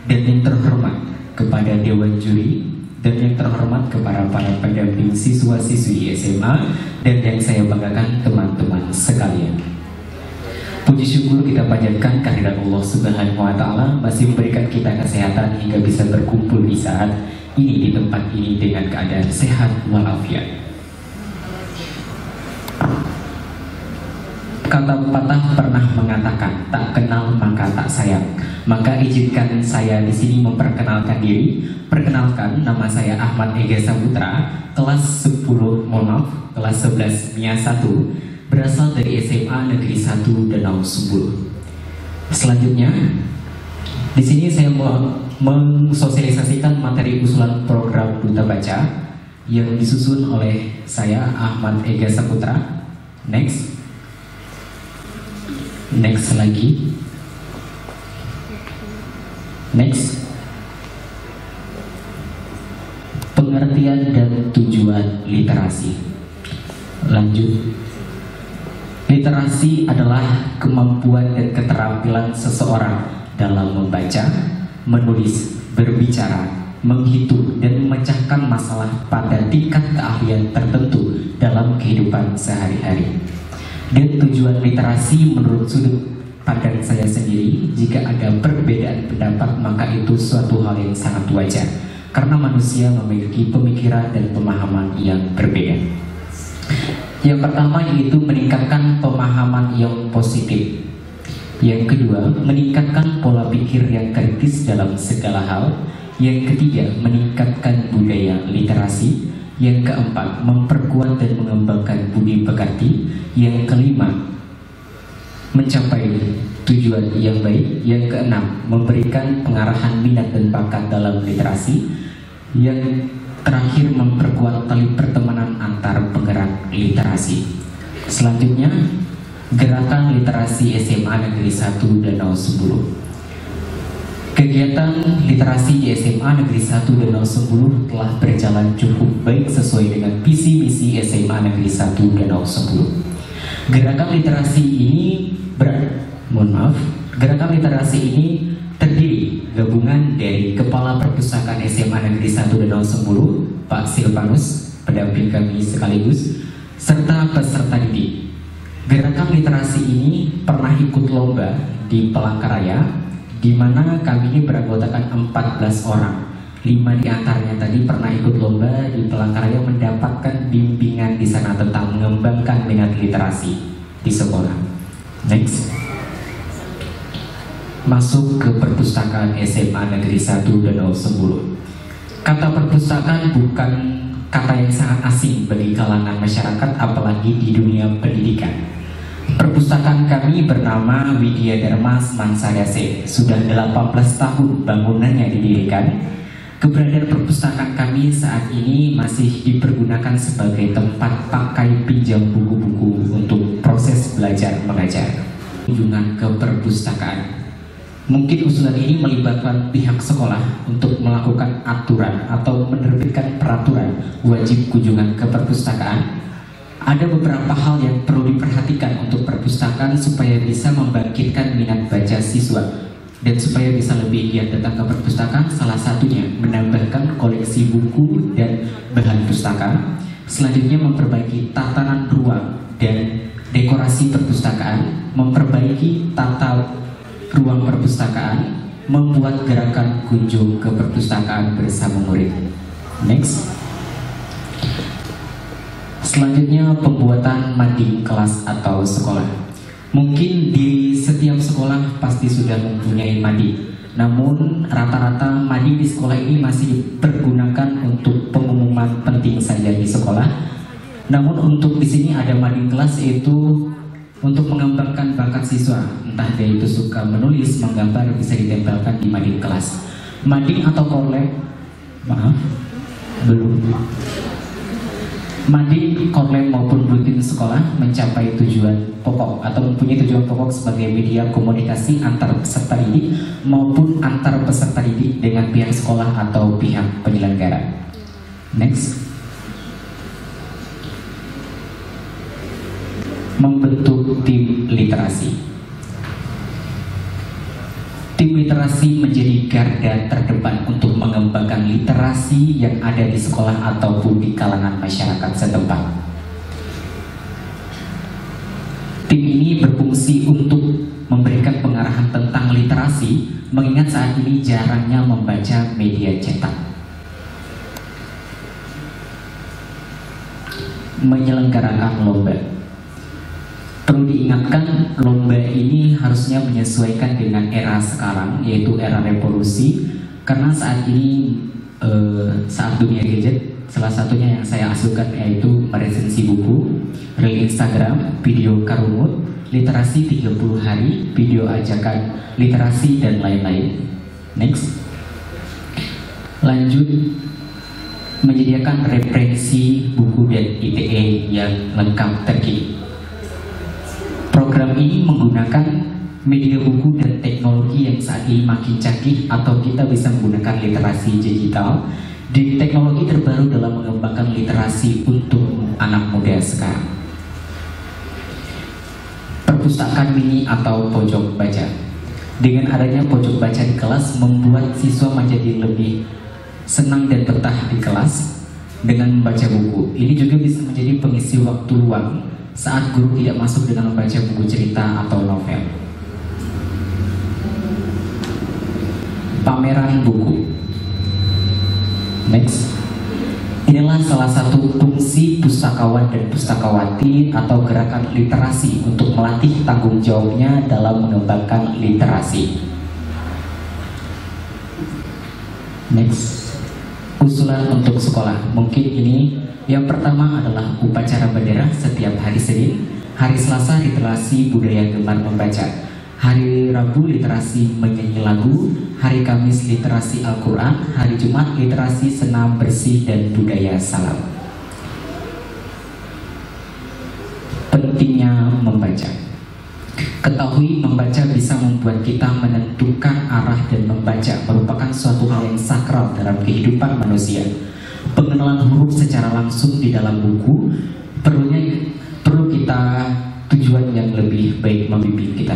dan yang terhormat kepada Dewan Juri, dan yang terhormat kepada para pendamping siswa-siswi SMA, dan yang saya banggakan teman-teman sekalian. Puji syukur kita panjatkan kehadirat Allah Subhanahu wa Ta'ala masih memberikan kita kesehatan hingga bisa berkumpul di saat ini di tempat ini dengan keadaan sehat walafiat. Kata pepatah pernah mengatakan, tak kenal maka tak sayang. Maka izinkan saya di sini memperkenalkan diri. Perkenalkan, nama saya Ahmad Ega Saputra, kelas 10, kelas 11 MIA 1, berasal dari SMA Negeri 1 Danau Sumbul. Selanjutnya, di sini saya mau mensosialisasikan materi usulan program Duta Baca yang disusun oleh saya Ahmad Ega Saputra. Next lagi. Pengertian dan tujuan literasi. Lanjut. Literasi adalah kemampuan dan keterampilan seseorang dalam membaca, menulis, berbicara, menghitung, dan memecahkan masalah pada tingkat keahlian tertentu dalam kehidupan sehari-hari. Dan tujuan literasi menurut sudut pandang saya sendiri, jika ada perbedaan pendapat maka itu suatu hal yang sangat wajar, karena manusia memiliki pemikiran dan pemahaman yang berbeda. Yang pertama yaitu meningkatkan pemahaman yang positif. Yang kedua, meningkatkan pola pikir yang kritis dalam segala hal. Yang ketiga, meningkatkan budaya literasi. Yang keempat, memperkuat dan mengembangkan budi pekerti. Yang kelima, mencapai tujuan yang baik. Yang keenam, memberikan pengarahan minat dan bakat dalam literasi. Yang terakhir, memperkuat tali pertemanan antar penggerak literasi. Selanjutnya, Gerakan Literasi SMA Negeri 1 Danau Sembulu. Kegiatan literasi di SMA Negeri 1 Danau Sembulu telah berjalan cukup baik sesuai dengan visi misi SMA Negeri 1 Danau Sembulu. Gerakan literasi ini Gerakan literasi ini terdiri gabungan dari Kepala Perpustakaan SMA Negeri 1 Danau Sembulu, Pak Silvanus, pendamping kami sekaligus, serta peserta didik. Gerakan literasi ini pernah ikut lomba di Palangkaraya, di mana kami ini beranggotakan 14 orang. 5 di antaranya tadi pernah ikut lomba di Palangkaraya, mendapatkan bimbingan di sana tentang mengembangkan minat literasi di sekolah. Next. Masuk ke perpustakaan SMA Negeri 1 Danau Sembulu. Kata perpustakaan bukan kata yang sangat asing bagi kalangan masyarakat, apalagi di dunia pendidikan. Perpustakaan kami bernama Widya Dharma Semansayase. Sudah 18 tahun bangunannya didirikan. Keberadaan perpustakaan kami saat ini masih dipergunakan sebagai tempat pakai pinjam buku-buku untuk proses belajar mengajar. Kunjungan ke perpustakaan. Mungkin usulan ini melibatkan pihak sekolah untuk melakukan aturan atau menerbitkan peraturan wajib kunjungan ke perpustakaan. Ada beberapa hal yang perlu diperhatikan untuk perpustakaan supaya bisa membangkitkan minat baca siswa dan supaya bisa lebih giat datang ke perpustakaan. Salah satunya menambahkan koleksi buku dan bahan pustaka. Selanjutnya memperbaiki tatanan ruang dan dekorasi perpustakaan, memperbaiki tata ruang perpustakaan, membuat gerakan kunjung ke perpustakaan bersama murid. Next. Selanjutnya pembuatan mading kelas atau sekolah. Mungkin di setiap sekolah pasti sudah mempunyai mading. Namun rata-rata mading di sekolah ini masih dipergunakan untuk pengumuman penting saja di sekolah. Namun untuk di sini ada mading kelas, yaitu untuk mengembangkan bakat siswa. Entah dia itu suka menulis, menggambar, bisa ditempelkan di mading kelas. Mading atau korlek, mading, korlek maupun rutin sekolah mencapai tujuan pokok atau mempunyai tujuan pokok sebagai media komunikasi antar peserta didik maupun antar peserta didik dengan pihak sekolah atau pihak penyelenggara. Next. Membentuk tim literasi. Tim literasi menjadi garda terdepan untuk mengembangkan literasi yang ada di sekolah ataupun di kalangan masyarakat setempat. Tim ini berfungsi untuk memberikan pengarahan tentang literasi, mengingat saat ini jarangnya membaca media cetak. Menyelenggarakan lomba. Perlu diingatkan, lomba ini harusnya menyesuaikan dengan era sekarang, yaitu era revolusi. Karena saat ini, saat dunia gadget, salah satunya yang saya asuhkan yaitu meresensi buku, reel Instagram, video karunut, literasi 30 hari, video ajakan literasi, dan lain-lain. Next. Lanjut, menyediakan referensi buku dan ITE yang lengkap terkini. Program ini menggunakan media buku dan teknologi yang saat ini makin canggih, atau kita bisa menggunakan literasi digital dan teknologi terbaru dalam mengembangkan literasi untuk anak muda sekarang. Perpustakaan mini atau pojok baca. Dengan adanya pojok baca di kelas membuat siswa menjadi lebih senang dan betah di kelas dengan membaca buku. Ini juga bisa menjadi pengisi waktu luang saat guru tidak masuk dengan membaca buku cerita atau novel. Pameran buku. Next. Inilah salah satu fungsi pustakawan dan pustakawati atau gerakan literasi untuk melatih tanggung jawabnya dalam mengembangkan literasi. Next. Usulan untuk sekolah. Mungkin ini yang pertama adalah upacara bendera setiap hari Senin, hari Selasa literasi budaya gemar membaca, hari Rabu literasi menyanyi lagu, hari Kamis literasi Al-Quran, hari Jumat literasi senam bersih dan budaya salam. Pentingnya membaca. Ketahui membaca bisa membuat kita menentukan arah dan membaca merupakan suatu hal yang sakral dalam kehidupan manusia. Pengenalan huruf secara langsung di dalam buku perlu kita tujuan yang lebih baik membimbing kita.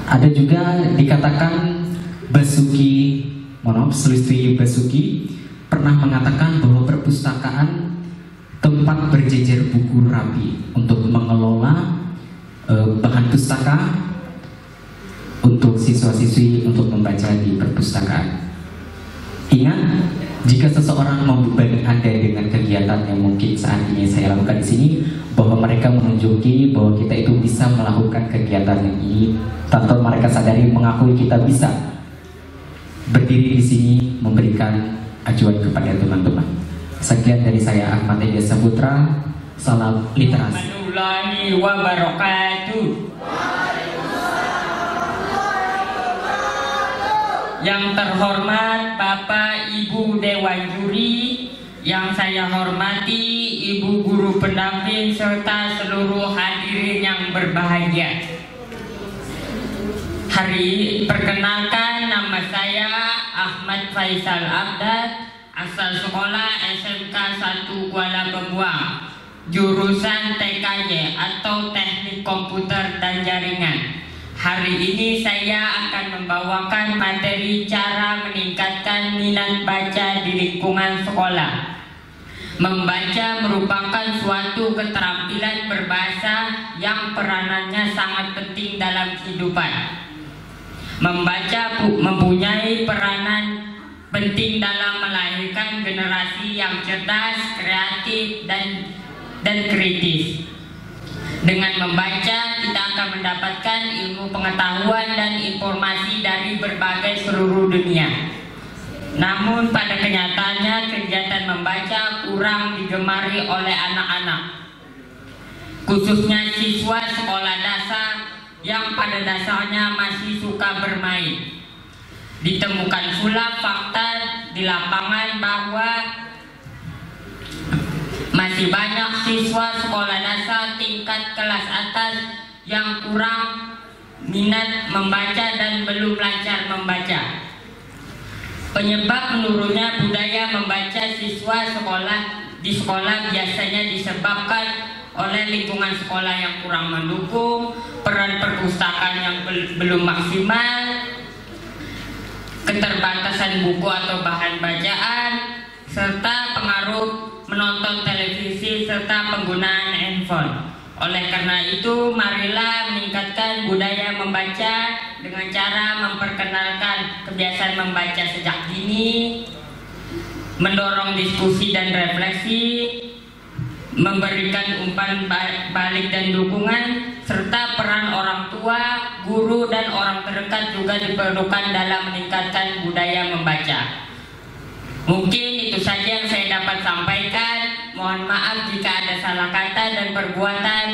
Ada juga dikatakan Sulistyo Basuki pernah mengatakan bahwa perpustakaan tempat berjejer buku rapi untuk mengelola bahan pustaka untuk siswa-siswi untuk membaca di perpustakaan. Ingat, jika seseorang membebani Anda dengan kegiatan yang mungkin saat ini saya lakukan di sini, bahwa mereka menunjuki bahwa kita itu bisa melakukan kegiatan ini tanpa mereka sadari, mengakui kita bisa berdiri di sini memberikan acuan kepada teman-teman. Sekian dari saya, Ahmad Ega Saputra. Salam literasi. Warahmatullahi wabarakatuh. Yang terhormat Bapak Ibu Dewan Juri, yang saya hormati Ibu Guru Pendamping serta seluruh hadirin yang berbahagia. Perkenalkan, nama saya Ahmad Faisal Abdad, asal sekolah SMK 1 Kuala Bebuang, jurusan TKJ atau Teknik Komputer dan Jaringan. Hari ini saya akan membawakan materi cara meningkatkan minat baca di lingkungan sekolah. Membaca merupakan suatu keterampilan berbahasa yang peranannya sangat penting dalam kehidupan. Membaca mempunyai peranan penting dalam melahirkan generasi yang cerdas, kreatif, dan kritis. Dengan membaca, kita akan mendapatkan ilmu pengetahuan dan informasi dari berbagai seluruh dunia. Namun pada kenyataannya kegiatan membaca kurang digemari oleh anak-anak, khususnya siswa sekolah dasar yang pada dasarnya masih suka bermain. Ditemukan pula fakta di lapangan bahwa masih banyak siswa sekolah dasar tingkat kelas atas yang kurang minat membaca dan belum lancar membaca. Penyebab menurunnya budaya membaca siswa di sekolah biasanya disebabkan oleh lingkungan sekolah yang kurang mendukung, peran perpustakaan yang belum maksimal, keterbatasan buku atau bahan bacaan, serta pengaruh menonton televisi serta penggunaan handphone. Oleh karena itu, marilah meningkatkan budaya membaca dengan cara memperkenalkan kebiasaan membaca sejak dini, mendorong diskusi dan refleksi, memberikan umpan balik dan dukungan, serta peran orang tua, guru, dan orang terdekat juga diperlukan dalam meningkatkan budaya membaca. Mungkin itu saja yang saya dapat sampaikan. Mohon maaf jika ada salah kata dan perbuatan.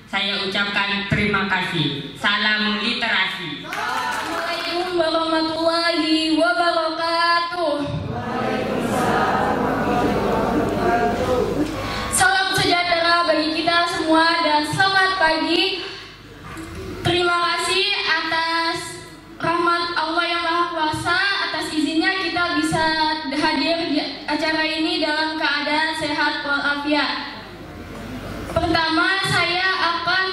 Saya ucapkan terima kasih. Salam literasi. Assalamualaikum warahmatullahi wabarakatuh. Salam sejahtera bagi kita semua dan selamat pagi. Terima kasih atas rahmat Allah yang Maha Kuasa, atas izinnya kita bisa hadir di acara ini dalam keadaan sehat walafiat. Pertama, saya akan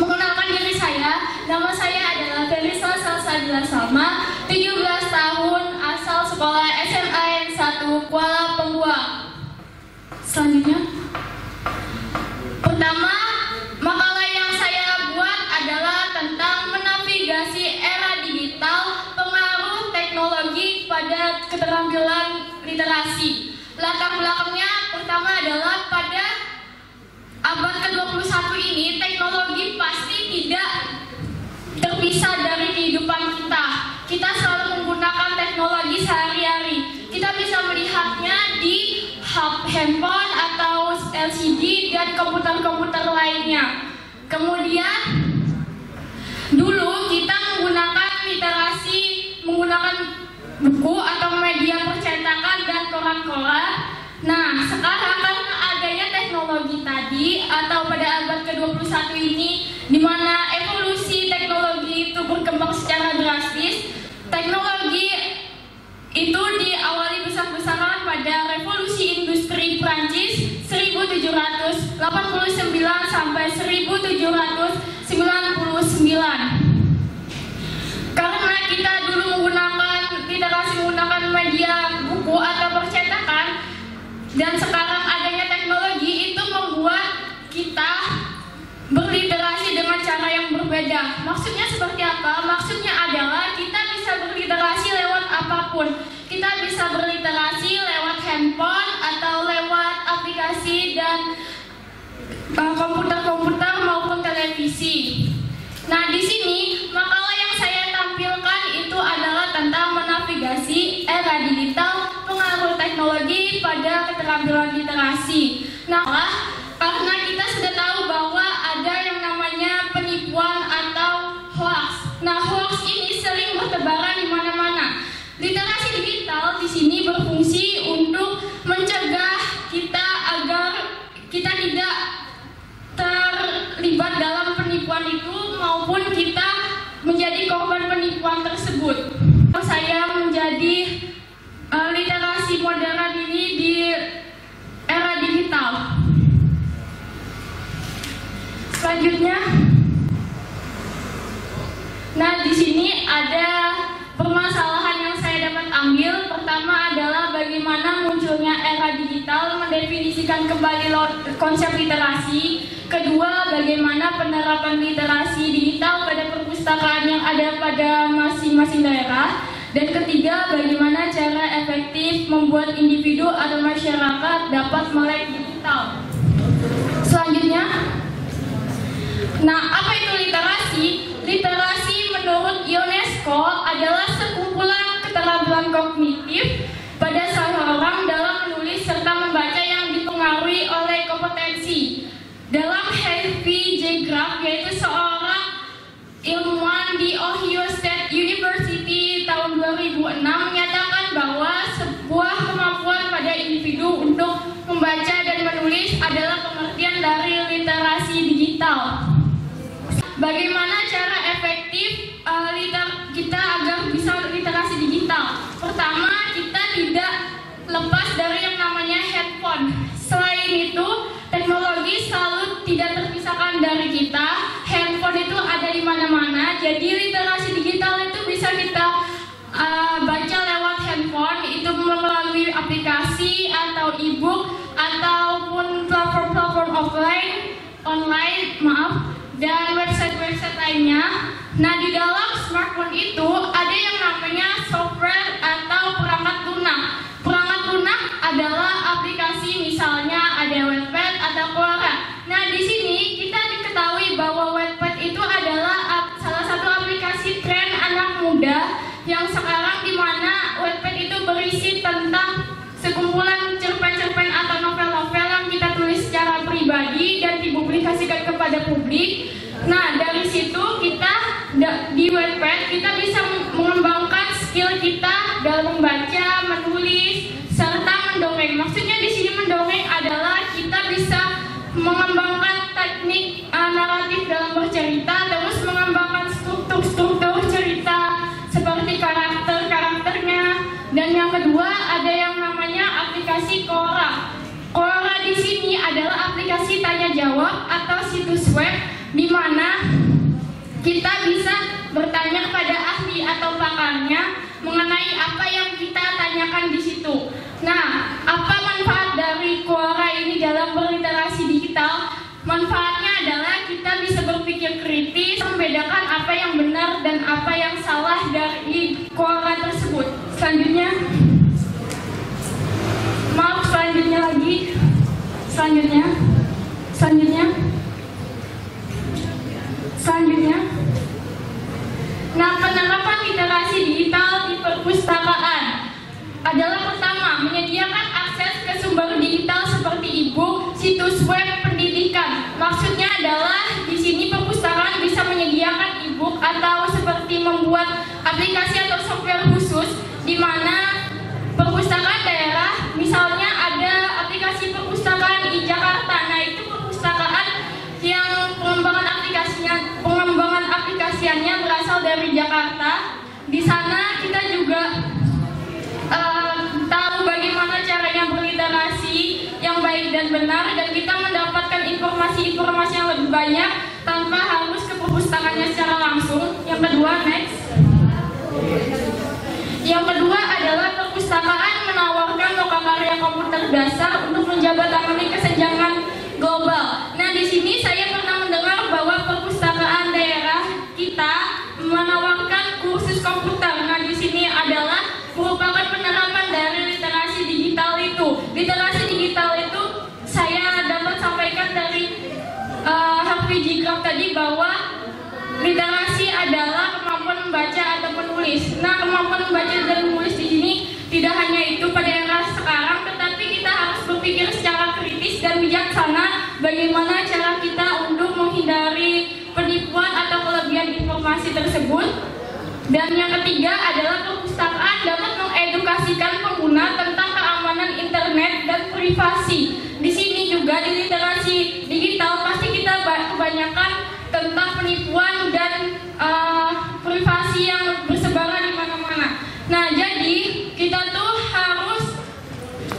mengenalkan diri saya. Nama saya adalah Feli Dawu Kuala Pembuang. Selanjutnya, pertama, makalah yang saya buat adalah tentang menavigasi era digital, pengaruh teknologi pada keterampilan literasi. Latar belakangnya pertama adalah pada abad ke-21 ini teknologi pasti tidak terpisah dari kehidupan kita. Kita selalu menggunakan teknologi sehari-hari. Kita bisa melihatnya di handphone atau LCD dan komputer-komputer lainnya. Kemudian dulu kita menggunakan literasi, menggunakan buku atau media percetakan dan koran-koran. Nah, sekarang karena adanya teknologi tadi atau pada abad ke-21 ini di mana evolusi teknologi itu berkembang secara drastis, teknologi itu diawali besar-besaran pada revolusi industri Prancis 1789 sampai 1799. Karena kita dulu menggunakan literasi menggunakan media buku atau percetakan dan sekarang adanya teknologi itu membuat kita berliterasi dengan cara yang berbeda. Maksudnya seperti apa? Maksudnya adalah kita bisa berliterasi lewat apapun. Kita bisa berliterasi lewat handphone atau lewat aplikasi dan komputer-komputer maupun televisi. Nah, di sini makalah yang saya tampilkan itu adalah tentang menavigasi era digital, pengaruh teknologi pada keterampilan literasi. Nah, karena kita sudah tahu bahwa ada yang namanya penipuan atau hoax. Nah, hoax ini sering bertebaran di mana-mana. Literasi digital di sini berfungsi untuk mencegah kita agar kita tidak terlibat dalam penipuan itu maupun kita menjadi korban penipuan tersebut. Saya menjadi literasi modern ini di era digital. Selanjutnya, nah di sini ada permasalahan yang saya dapat ambil. Pertama adalah bagaimana munculnya era digital, mendefinisikan kembali konsep literasi. Kedua, bagaimana penerapan literasi digital pada perpustakaan yang ada pada masing-masing daerah. Dan ketiga, bagaimana cara efektif membuat individu atau masyarakat dapat melek digital. Selanjutnya, nah apa itu literasi? Literasi menurut UNESCO adalah sekumpulan keterampilan kognitif pada seseorang dalam menulis serta membaca yang dipengaruhi oleh kompetensi. Dalam Harvey J. Graff, yaitu seorang ilmuwan di Ohio State University tahun 2006 menyatakan bahwa sebuah kemampuan pada individu untuk membaca dan menulis adalah pengertian dari literasi digital. Bagaimana cara efektif kita agar bisa literasi digital? Pertama, kita tidak lepas dari yang namanya handphone. Selain itu, teknologi selalu tidak terpisahkan dari kita. Handphone itu ada di mana-mana. Jadi literasi digital itu bisa kita baca lewat handphone, itu melalui aplikasi atau e-book ataupun platform-platform online, dan website-website lainnya. Nah, di dalam smartphone itu ada yang namanya software atau perangkat lunak. Perangkat lunak adalah aplikasi, misalnya ada Wattpad atau Quora. Nah, di sini kita diketahui bahwa Wattpad itu adalah salah satu aplikasi tren anak muda yang sekarang di mana Wattpad itu berisi tentang sekumpulan cerpen-cerpen atau novel-novel yang kita tulis secara pribadi dan dipublikasikan kepada publik. Nah, dari situ kita di Wattpad kita bisa mengembangkan skill kita dalam membaca, menulis, serta mendongeng. Maksudnya di sini mendongeng adalah kita bisa mengembangkan teknik naratif dalam bercerita, terus mengembangkan struktur cerita seperti karakternya. Dan yang kedua ada yang namanya aplikasi Quora. Quora di sini adalah aplikasi tanya jawab atau situs web di mana kita bisa bertanya kepada ahli atau pakarnya mengenai apa yang kita tanyakan di situ. Nah, apa manfaat dari Quora ini dalam berliterasi digital? Manfaatnya adalah kita bisa berpikir kritis, membedakan apa yang benar dan apa yang salah dari Quora tersebut. Selanjutnya, Nah, penerapan literasi digital di perpustakaan adalah pertama, menyediakan akses ke sumber digital seperti e-book, situs web pendidikan. Maksudnya adalah di sini perpustakaan bisa menyediakan e-book atau seperti membuat aplikasi atau software khusus di mana perpustakaan daerah, misalnya ada aplikasi perpustakaan di Jakarta. Nah, itu perpustakaan yang pengembangan aplikasiannya berasal dari Jakarta. Di sana kita juga tahu bagaimana caranya berliterasi yang baik dan benar, dan kita mendapatkan informasi-informasi yang lebih banyak tanpa harus ke perpustakaannya secara langsung. Yang kedua, next. Yang kedua adalah perpustakaan menawarkan lokakarya komputer dasar untuk menjembatani kesenjangan global. Nah, di sini saya pernah mendengar bahwa perpustakaan daerah kita menawarkan kursus komputer. Nah, di sini adalah merupakan penerapan dari literasi digital itu. Literasi digital itu saya dapat sampaikan dari Harvey G. Craft tadi bahwa literasi adalah kemampuan membaca atau menulis. Nah, kemampuan membaca dan menulis di sini tidak hanya itu pada era sekarang, tetapi kita harus berpikir secara kritis dan bijaksana bagaimana cara kita untuk menghindari penipuan atau kelebihan informasi tersebut. Dan yang ketiga adalah perpustakaan dapat mengedukasikan pengguna tentang keamanan internet dan privasi. Di sini juga di literasi digital pasti kita kebanyakan tentang penipuan dan privasi yang bersebaran di mana-mana. Nah, jadi kita tuh harus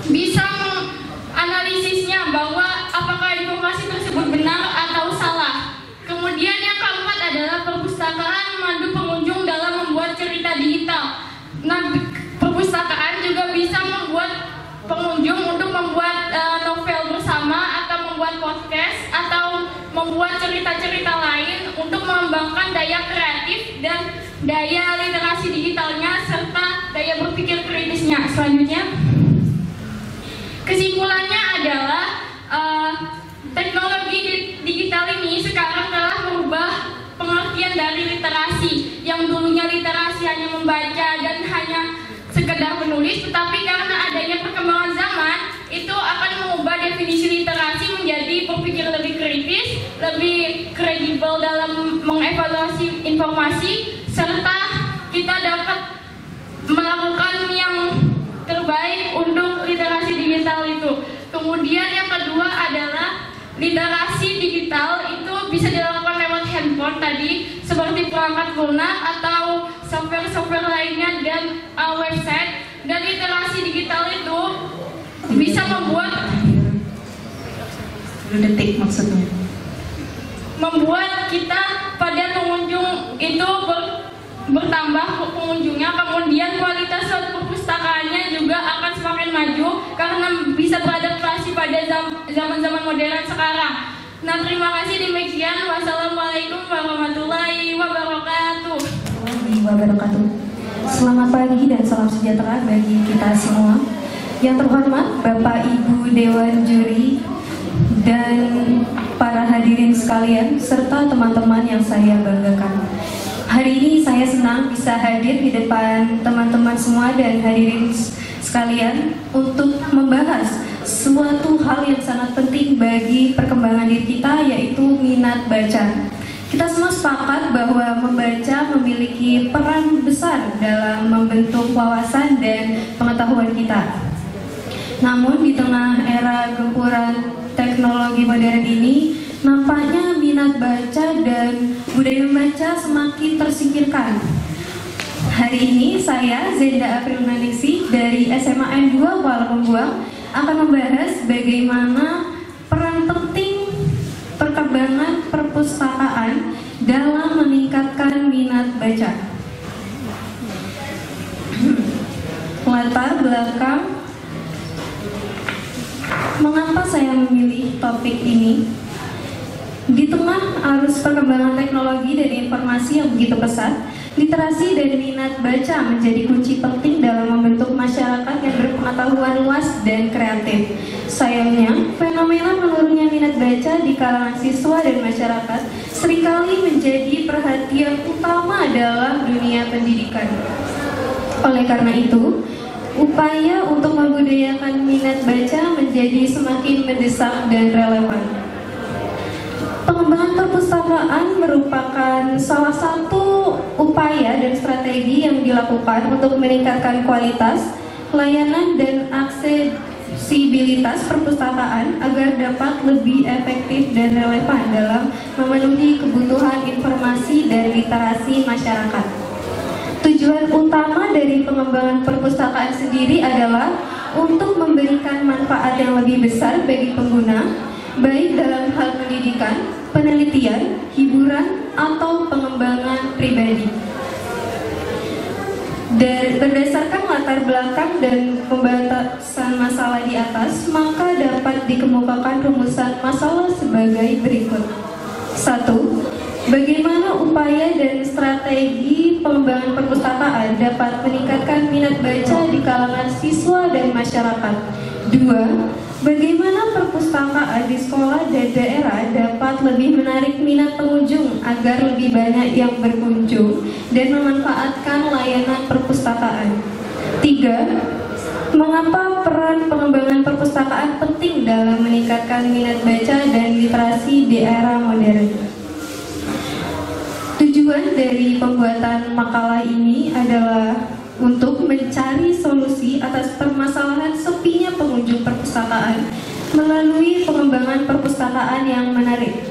bisa menganalisisnya bahwa apakah informasi tersebut benar atau salah. Kemudian yang keempat adalah perpustakaan memandu pengunjung dalam membuat cerita digital. Nah, perpustakaan juga bisa membuat pengunjung untuk membuat novel bersama atau membuat podcast atau membuat cerita-cerita lain untuk mengembangkan daya kreatif dan daya literasi digitalnya serta daya berpikir kritisnya. Selanjutnya, kesimpulannya adalah teknologi digital ini sekarang telah merubah pengertian dari literasi. Yang dulunya literasi hanya membaca dan hanya sekedar menulis, tetapi karena adanya perkembangan zaman, itu akan mengubah definisi literasi menjadi berpikir lebih kritis, lebih kredibel dalam mengevaluasi informasi, serta kita dapat melakukan yang terbaik untuk literasi digital itu. Kemudian yang kedua adalah literasi digital itu bisa dilakukan lewat handphone tadi, seperti perangkat lunak atau software-software lainnya dan website. Dan literasi digital itu bisa membuat membuat kita pada pengunjung itu bertambah pengunjungnya, kemudian kualitas perpustakaannya juga akan semakin maju karena bisa beradaptasi pada zaman-zaman modern sekarang. Nah, terima kasih, demikian. Wassalamualaikum warahmatullahi wabarakatuh. Selamat pagi dan salam sejahtera bagi kita semua. Yang terhormat Bapak Ibu Dewan Juri dan para hadirin sekalian serta teman-teman yang saya banggakan. Hari ini saya senang bisa hadir di depan teman-teman semua dan hadirin sekalian untuk membahas suatu hal yang sangat penting bagi perkembangan diri kita, yaitu minat baca. Kita semua sepakat bahwa membaca memiliki peran besar dalam membentuk wawasan dan pengetahuan kita. Namun di tengah era gempuran teknologi modern ini, nampaknya minat baca dan budaya membaca semakin tersingkirkan. Hari ini saya, Zenda Aprilnaningsih dari SMA N2 Kuala Pembuang, akan membahas bagaimana peran penting perkembangan perpustakaan dalam meningkatkan minat baca. belakang, mengapa saya memilih topik ini? Di tengah arus perkembangan teknologi dan informasi yang begitu pesat, literasi dan minat baca menjadi kunci penting dalam membentuk masyarakat yang berpengetahuan luas dan kreatif. Sayangnya, fenomena menurunnya minat baca di kalangan siswa dan masyarakat seringkali menjadi perhatian utama dalam dunia pendidikan. Oleh karena itu, upaya untuk membudayakan minat baca menjadi semakin mendesak dan relevan. Pengembangan perpustakaan merupakan salah satu upaya dan strategi yang dilakukan untuk meningkatkan kualitas, layanan, dan aksesibilitas perpustakaan agar dapat lebih efektif dan relevan dalam memenuhi kebutuhan informasi dan literasi masyarakat. Tujuan utama dari pengembangan perpustakaan sendiri adalah untuk memberikan manfaat yang lebih besar bagi pengguna, baik dalam hal pendidikan, penelitian, hiburan, atau pengembangan pribadi. Berdasarkan latar belakang dan pembahasan masalah di atas, maka dapat dikemukakan rumusan masalah sebagai berikut. 1. Bagaimana upaya dan strategi pengembangan perpustakaan dapat meningkatkan minat baca di kalangan siswa dan masyarakat. 2. Bagaimana perpustakaan di sekolah dan daerah dapat lebih menarik minat pengunjung agar lebih banyak yang berkunjung dan memanfaatkan layanan perpustakaan. 3. Mengapa peran pengembangan perpustakaan penting dalam meningkatkan minat baca dan literasi di era modern? Tujuan dari pembuatan makalah ini adalah untuk mencari solusi atas permasalahan sepinya pengunjung perpustakaan melalui pengembangan perpustakaan yang menarik,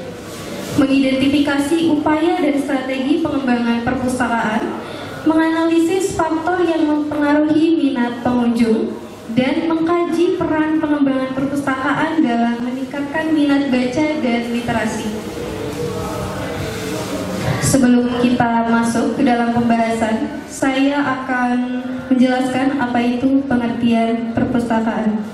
mengidentifikasi upaya dan strategi pengembangan perpustakaan, menganalisis faktor yang mempengaruhi minat pengunjung, dan mengkaji peran pengembangan perpustakaan dalam meningkatkan minat baca dan literasi. Sebelum kita masuk ke dalam pembahasan, saya akan menjelaskan apa itu pengertian perpustakaan.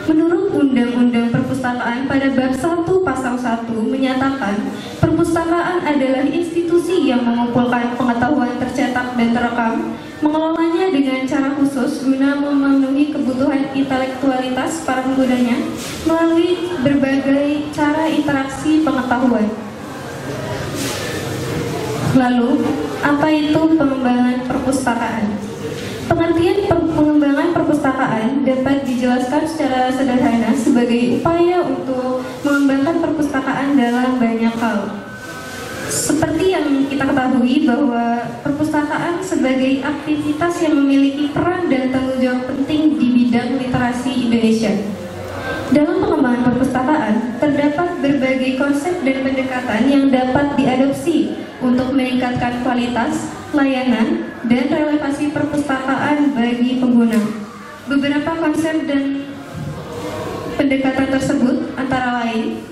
Menurut Undang-Undang Perpustakaan pada bab 1 pasal 1 menyatakan perpustakaan adalah institusi yang mengumpulkan pengetahuan tercetak dan terekam, mengelolanya dengan cara khusus guna memenuhi kebutuhan intelektualitas para penggunanya melalui berbagai cara interaksi pengetahuan. Lalu, apa itu pengembangan perpustakaan? Pengertian pengembangan perpustakaan dapat dijelaskan secara sederhana sebagai upaya untuk mengembangkan perpustakaan dalam banyak hal. Seperti yang kita ketahui bahwa perpustakaan sebagai aktivitas yang memiliki peran dan tanggung jawab penting di bidang literasi Indonesia. Dalam pengembangan perpustakaan, terdapat berbagai konsep dan pendekatan yang dapat diadopsi untuk meningkatkan kualitas, layanan, dan relevansi perpustakaan bagi pengguna. Beberapa konsep dan pendekatan tersebut antara lain: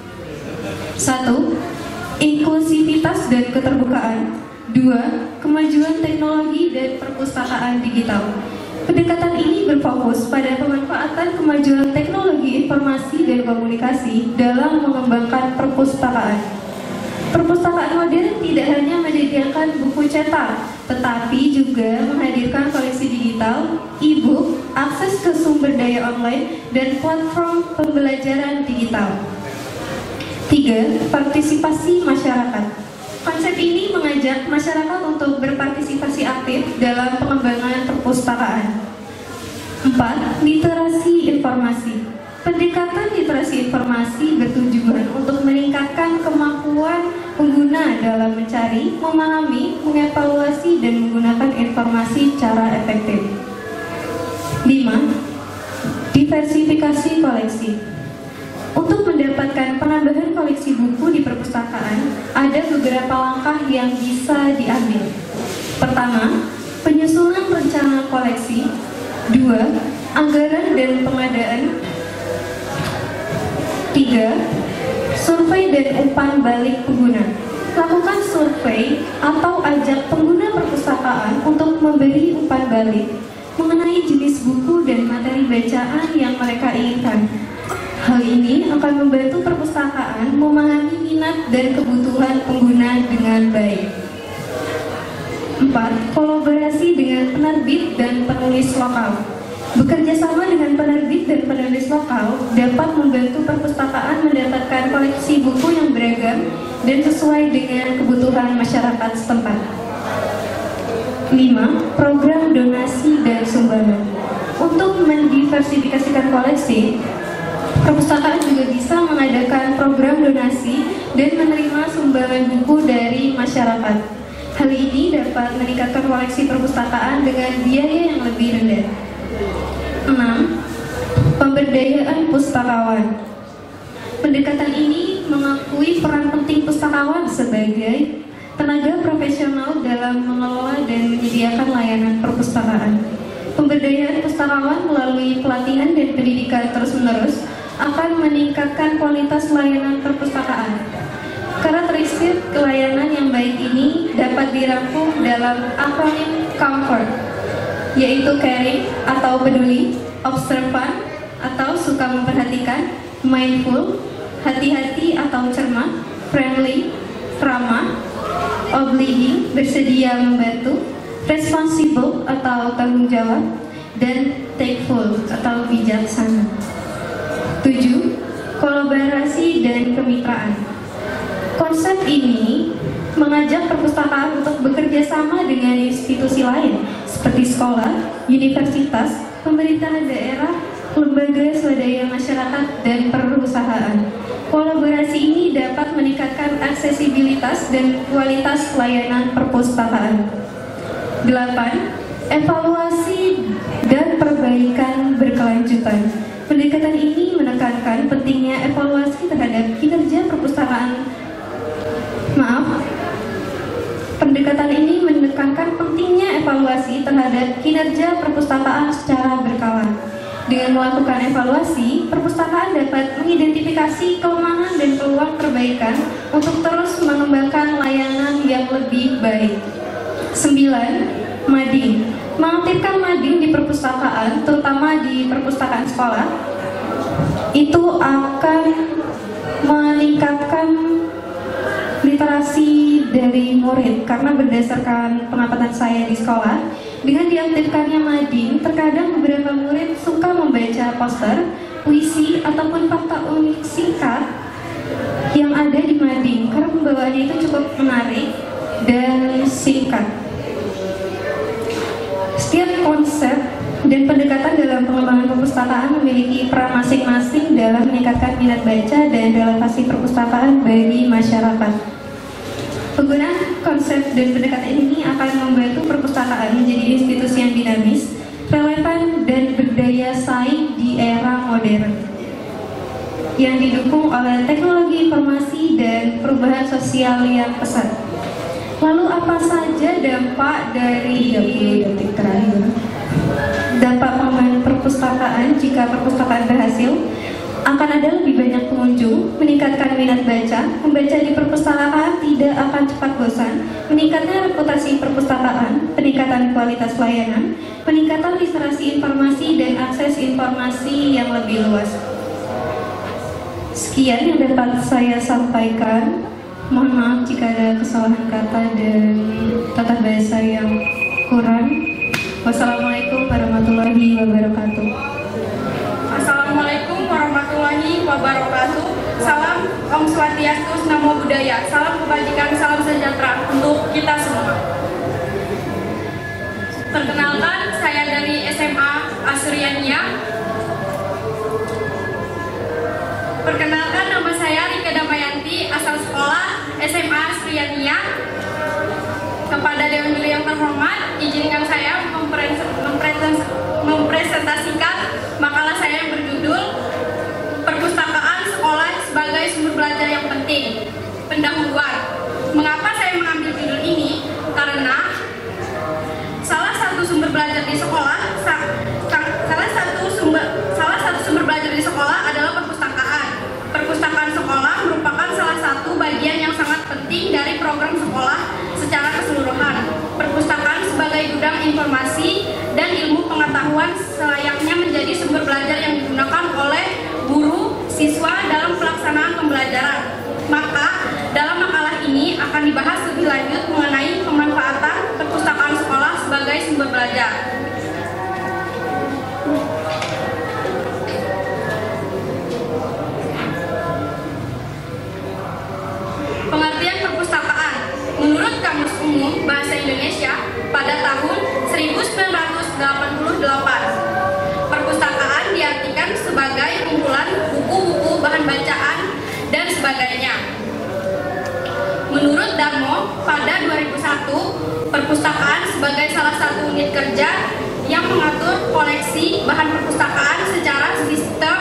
1. Inklusivitas dan keterbukaan. 2. Kemajuan teknologi dan perpustakaan digital. Pendekatan ini berfokus pada pemanfaatan kemajuan teknologi informasi dan komunikasi dalam mengembangkan perpustakaan. Perpustakaan modern tidak hanya menyediakan buku cetak, tetapi juga menghadirkan koleksi digital, e-book, akses ke sumber daya online, dan platform pembelajaran digital. 3. Partisipasi masyarakat. Konsep ini mengajak masyarakat untuk berpartisipasi aktif dalam pengembangan perpustakaan. 4. Literasi informasi. Pendekatan literasi informasi bertujuan untuk meningkatkan kemampuan pengguna dalam mencari, memahami, mengevaluasi, dan menggunakan informasi secara efektif. 5. Diversifikasi koleksi. Untuk mendapatkan penambahan koleksi buku di perpustakaan, ada beberapa langkah yang bisa diambil. Pertama, penyusunan rencana koleksi. 2. Anggaran dan pengadaan. 3. Survei dan umpan balik pengguna. Lakukan survei atau ajak pengguna perpustakaan untuk memberi umpan balik. mengenai jenis buku dan materi bacaan yang mereka inginkan. Hal ini akan membantu perpustakaan memahami minat dan kebutuhan pengguna dengan baik. 4. Kolaborasi dengan penerbit dan penulis lokal. Bekerja sama dengan penerbit dan penulis lokal dapat membantu perpustakaan mendapatkan koleksi buku yang beragam dan sesuai dengan kebutuhan masyarakat setempat. 5. Program donasi dan sumbangan. Untuk mendiversifikasikan koleksi, perpustakaan juga bisa mengadakan program donasi dan menerima sumbangan buku dari masyarakat. Hal ini dapat meningkatkan koleksi perpustakaan dengan biaya yang lebih rendah. 6. Pemberdayaan pustakawan. Pendekatan ini mengakui peran penting pustakawan sebagai tenaga profesional dalam mengelola dan menyediakan layanan perpustakaan. Pemberdayaan pustakawan melalui pelatihan dan pendidikan terus-menerus akan meningkatkan kualitas layanan perpustakaan. Karakteristik layanan yang baik ini dapat dirangkum dalam akronim COMFORT, yaitu caring atau peduli, observant atau suka memperhatikan, mindful, hati-hati atau cermat, friendly, ramah, obliging, bersedia membantu, responsible atau tanggung jawab, dan tactful atau bijaksana. 7. Kolaborasi dan kemitraan. Konsep ini mengajak perpustakaan untuk bekerja sama dengan institusi lain seperti sekolah, universitas, pemerintahan daerah, lembaga swadaya masyarakat, dan perusahaan. Kolaborasi ini dapat meningkatkan aksesibilitas dan kualitas layanan perpustakaan. 8. Evaluasi dan perbaikan berkelanjutan. Pendekatan ini menekankan pentingnya evaluasi terhadap kinerja perpustakaan. Pendekatan ini menekankan pentingnya evaluasi terhadap kinerja perpustakaan secara berkala. Dengan melakukan evaluasi, perpustakaan dapat mengidentifikasi kelemahan dan peluang perbaikan untuk terus mengembangkan layanan yang lebih baik. 9. Mading. Mengaktifkan mading di perpustakaan, terutama di perpustakaan sekolah, itu akan meningkatkan literasi dari murid, karena berdasarkan pengamatan saya di sekolah, dengan diaktifkannya mading, terkadang beberapa murid suka membaca poster, puisi, ataupun fakta unik singkat yang ada di mading, karena pembawaannya itu cukup menarik dan singkat. Setiap konsep dan pendekatan dalam pengembangan perpustakaan memiliki peran masing-masing dalam meningkatkan minat baca dan relevasi perpustakaan bagi masyarakat. Penggunaan konsep dan pendekatan ini akan membantu perpustakaan menjadi institusi yang dinamis, relevan, dan berdaya saing di era modern yang didukung oleh teknologi informasi dan perubahan sosial yang pesat. Lalu apa saja dampak dari dampak pengembangan perpustakaan jika perpustakaan berhasil? Akan ada lebih banyak pengunjung, meningkatkan minat baca, membaca di perpustakaan tidak akan cepat bosan, meningkatnya reputasi perpustakaan, peningkatan kualitas layanan, peningkatan literasi informasi dan akses informasi yang lebih luas. Sekian yang dapat saya sampaikan. Mohon maaf jika ada kesalahan kata dan tata bahasa yang kurang. Wassalamualaikum warahmatullahi wabarakatuh. Assalamualaikum warahmatullahi wabarakatuh. Salam Om Swastiastu, Namo Buddhaya. Salam kebajikan, salam sejahtera untuk kita semua. Perkenalkan, saya dari SMA Asuryaniyah. Perkenalkan, nama saya Rika Damayanti, asal sekolah SMA Asuryaniyah. Kepada Dewan Juri yang terhormat, izinkan saya mempresentasikan makalah saya yang berjudul Perpustakaan Sekolah sebagai Sumber Belajar yang Penting. Pendahuluan. Mengapa saya mengambil judul ini? Karena salah satu sumber belajar di sekolah, salah satu sumber belajar di sekolah adalah perpustakaan. Perpustakaan sekolah merupakan salah satu bagian yang sangat penting dari program sekolah secara keseluruhan. Perpustakaan sebagai gudang informasi dan ilmu pengetahuan sebagainya. Menurut Darmo, pada 2001, perpustakaan sebagai salah satu unit kerja yang mengatur koleksi bahan perpustakaan secara sistem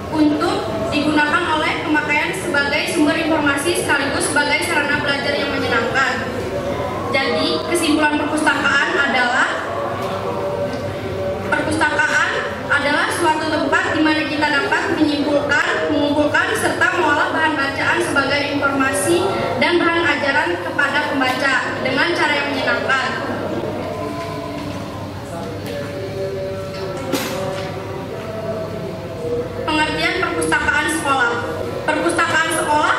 untuk digunakan oleh pemakaian sebagai sumber informasi sekaligus sebagai sarana belajar yang menyenangkan. Jadi, kesimpulan perpustakaan adalah suatu tempat di mana kita dapat mengumpulkan serta mengolah bahan bacaan sebagai informasi dan bahan ajaran kepada pembaca dengan cara yang menyenangkan. Pengertian perpustakaan sekolah. Perpustakaan sekolah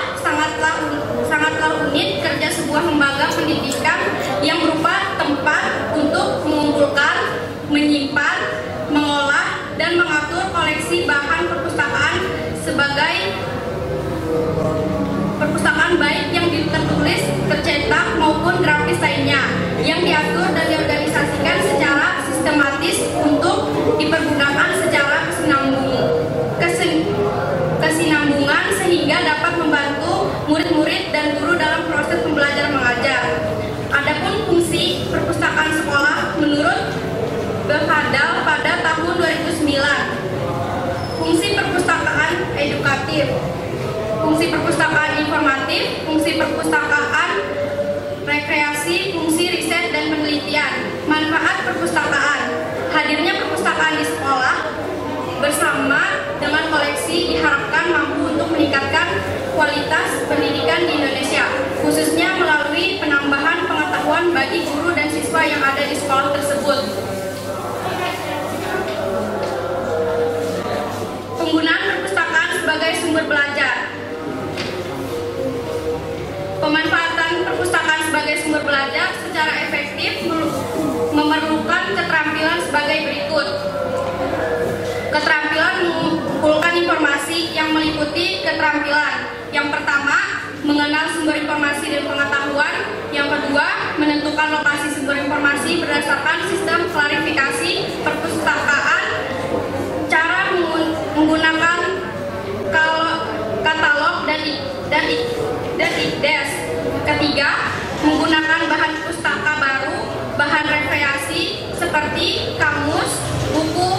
sangatlah unit kerja sebuah lembaga pendidikan yang berupa tempat untuk mengumpulkan, menyimpan, mengolah, dan mengatur koleksi bahan perpustakaan sebagai perpustakaan baik yang tertulis, tercetak maupun grafis lainnya yang diatur dan diorganisasikan secara sistematis untuk dipergunakan secara kesinambungan sehingga dapat membantu murid-murid dan guru dalam proses pembelajaran mengajar. Adapun fungsi perpustakaan sekolah menurut Belkadal pada tahun 2009, fungsi perpustakaan edukatif, fungsi perpustakaan informatif, fungsi perpustakaan rekreasi, fungsi riset dan penelitian. Manfaat perpustakaan: hadirnya perpustakaan di sekolah bersama dengan koleksi diharapkan mampu untuk meningkatkan kualitas pendidikan di Indonesia, khususnya melalui penambahan pengetahuan bagi guru dan siswa yang ada di sekolah tersebut. Penggunaan perpustakaan sebagai sumber belajar. Pemanfaatan perpustakaan sebagai sumber belajar secara efektif memerlukan keterampilan sebagai berikut. Keterampilan mengumpulkan informasi yang meliputi keterampilan. Yang pertama, mengenal sumber informasi dan pengetahuan. Yang kedua, menentukan lokasi sumber informasi berdasarkan sistem klarifikasi perpustakaan. Cara menggunakan katalog dan IKDES. Ketiga, menggunakan bahan pustaka baru, bahan rekreasi seperti kamus, buku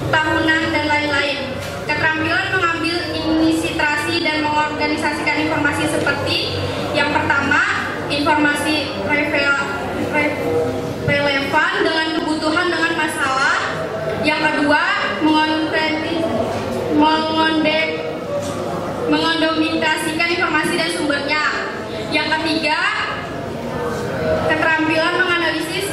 tahunan dan lain-lain. Keterampilan mengambil inisiasi dan mengorganisasikan informasi seperti yang pertama, informasi relevan dengan kebutuhan dengan masalah. Yang kedua, mengondominasikan informasi dan sumbernya. Yang ketiga, keterampilan menganalisis,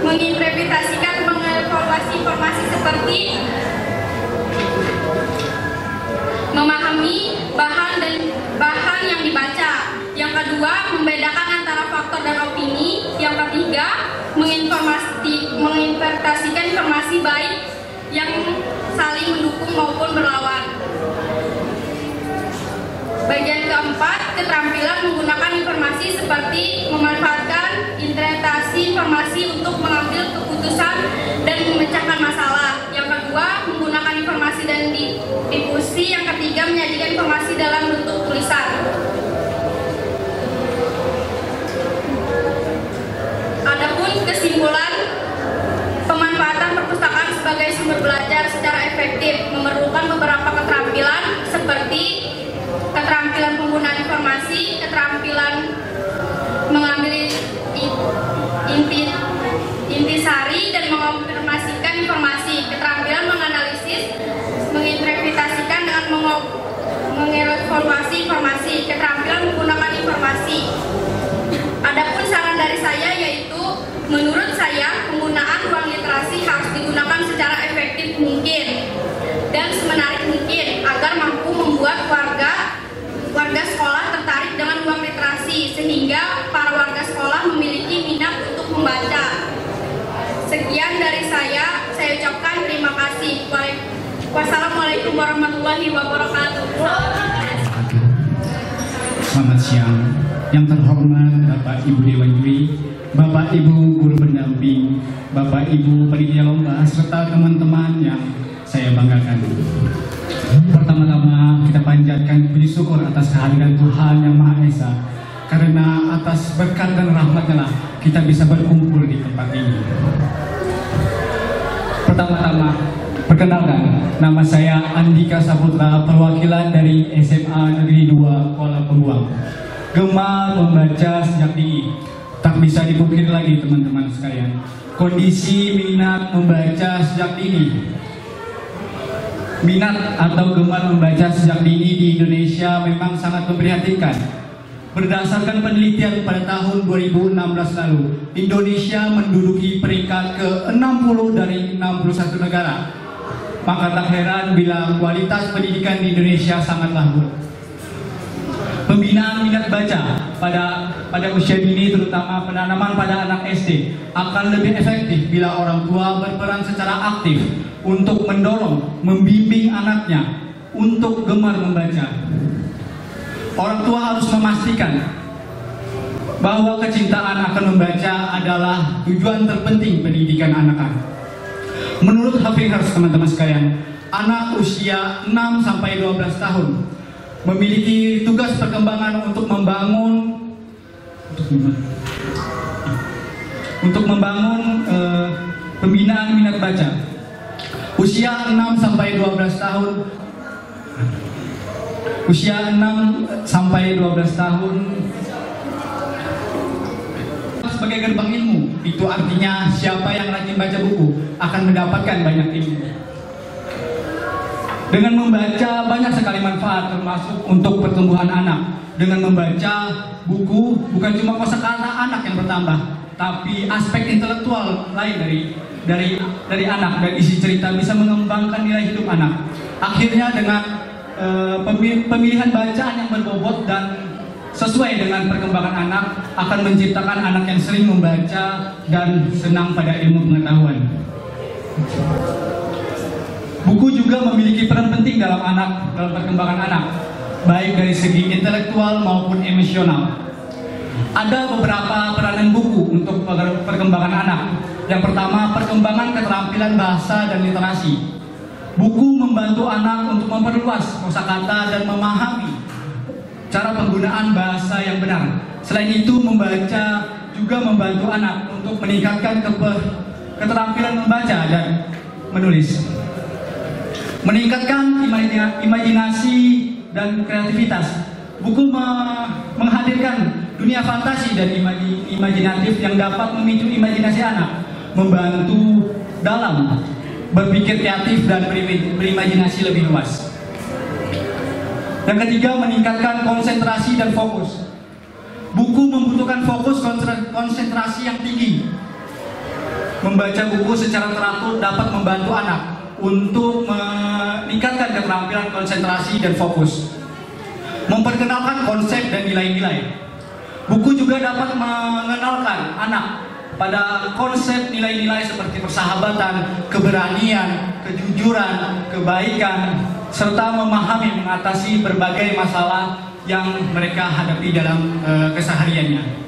menginterpretasikan, mengevaluasi informasi seperti memahami bahan yang dibaca. Yang kedua, membedakan antara faktor dan opini. Yang ketiga, menginterpretasikan informasi baik yang saling mendukung maupun berlawan. Bagian keempat, keterampilan menggunakan informasi seperti memanfaatkan interpretasi informasi untuk mengambil keputusan dan memecahkan masalah. Yang kedua, menggunakan informasi dan diskusi. Yang ketiga, menyajikan informasi dalam bentuk tulisan. Adapun kesimpulan, pemanfaatan perpustakaan sebagai sumber belajar secara efektif memerlukan beberapa keterampilan seperti keterampilan penggunaan informasi, keterampilan mengambil intisari dan mengonfirmasikan informasi, keterampilan menganalisis, menginterpretasikan dengan mengevaluasi informasi, keterampilan menggunakan informasi. Adapun saran dari saya yaitu, menurut saya penggunaan ruang literasi harus digunakan secara efektif mungkin dan semenarik mungkin agar mampu membuat warga sekolah tertarik dengan ruang literasi sehingga para warga sekolah memiliki minat untuk membaca. Sekian dari saya ucapkan terima kasih. Wassalamualaikum warahmatullahi wabarakatuh. Selamat siang. Yang terhormat Bapak Ibu Dewan Juri, Bapak Ibu Guru Pendamping, Bapak Ibu Panitia Lomba, serta teman-teman yang saya banggakan. Pertama-tama bersyukur atas kehadiran Tuhan Yang Maha Esa, karena atas berkat dan rahmat-Nya lah kita bisa berkumpul di tempat ini. Pertama-tama, perkenalkan, nama saya Andika Saputra, perwakilan dari SMA Negeri 2 Kuala Peluang. Gemar membaca sejak dini. Tak bisa dipungkiri lagi teman-teman sekalian, kondisi minat membaca sejak dini. Minat atau gemar membaca sejak dini di Indonesia memang sangat memprihatinkan. Berdasarkan penelitian pada tahun 2016 lalu, Indonesia menduduki peringkat ke-60 dari 61 negara. Maka tak heran bila kualitas pendidikan di Indonesia sangatlah buruk. Pembinaan minat baca pada usia dini, terutama penanaman pada anak SD, akan lebih efektif bila orang tua berperan secara aktif untuk mendorong, membimbing anaknya untuk gemar membaca. Orang tua harus memastikan bahwa kecintaan akan membaca adalah tujuan terpenting pendidikan anak-anak. Menurut Hafiz, teman-teman sekalian, anak usia 6-12 tahun memiliki tugas perkembangan untuk membangun pembinaan minat baca. Usia 6-12 tahun sebagai gerbang ilmu. Itu artinya siapa yang rajin baca buku akan mendapatkan banyak ilmu. Dengan membaca banyak sekali manfaat, termasuk untuk pertumbuhan anak. Dengan membaca buku bukan cuma kosakata anak yang bertambah, tapi aspek intelektual lain dari anak, dan isi cerita bisa mengembangkan nilai hidup anak. Akhirnya dengan pemilihan bacaan yang berbobot dan sesuai dengan perkembangan anak akan menciptakan anak yang sering membaca dan senang pada ilmu pengetahuan. Buku juga memiliki peran penting dalam perkembangan anak, baik dari segi intelektual maupun emosional. Ada beberapa peranan buku untuk perkembangan anak. Yang pertama, perkembangan keterampilan bahasa dan literasi. Buku membantu anak untuk memperluas kosakata dan memahami cara penggunaan bahasa yang benar. Selain itu, membaca juga membantu anak untuk meningkatkan keterampilan membaca dan menulis. Meningkatkan imajinasi dan kreativitas. Buku menghadirkan dunia fantasi dan imajinatif yang dapat memicu imajinasi anak, membantu dalam berpikir kreatif dan berimajinasi lebih luas. Yang ketiga, meningkatkan konsentrasi dan fokus. Buku membutuhkan fokus konsentrasi yang tinggi. Membaca buku secara teratur dapat membantu anak untuk meningkatkan keterampilan konsentrasi dan fokus. Memperkenalkan konsep dan nilai-nilai. Buku juga dapat mengenalkan anak pada konsep nilai-nilai seperti persahabatan, keberanian, kejujuran, kebaikan, serta memahami mengatasi berbagai masalah yang mereka hadapi dalam kesehariannya.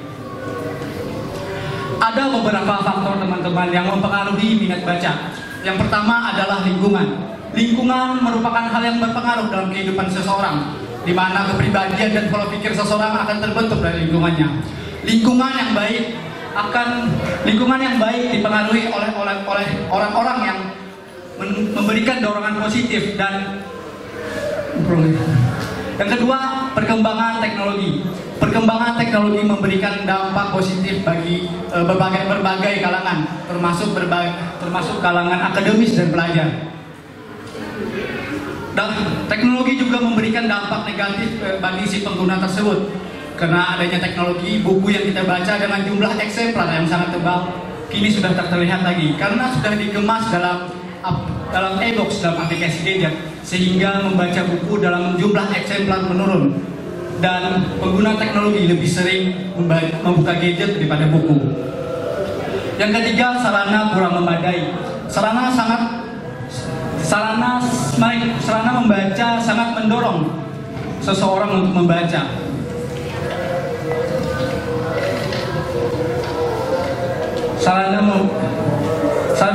Ada beberapa faktor teman-teman yang mempengaruhi minat baca. Yang pertama adalah lingkungan. Lingkungan merupakan hal yang berpengaruh dalam kehidupan seseorang, di mana kepribadian dan pola pikir seseorang akan terbentuk dari lingkungannya. Lingkungan yang baik dipengaruhi oleh orang-orang yang memberikan dorongan positif. Dan yang kedua, perkembangan teknologi. Perkembangan teknologi memberikan dampak positif bagi berbagai kalangan, termasuk kalangan akademis dan pelajar. Dan teknologi juga memberikan dampak negatif bagi si pengguna tersebut. Karena adanya teknologi, buku yang kita baca dengan jumlah eksemplar yang sangat tebal kini sudah tak terlihat lagi, karena sudah dikemas dalam e-box, dalam aplikasi gadget, sehingga membaca buku dalam jumlah eksemplar menurun. Dan pengguna teknologi lebih sering membuka gadget daripada buku. Yang ketiga, sarana kurang memadai. Sarana membaca sangat mendorong seseorang untuk membaca. Sarana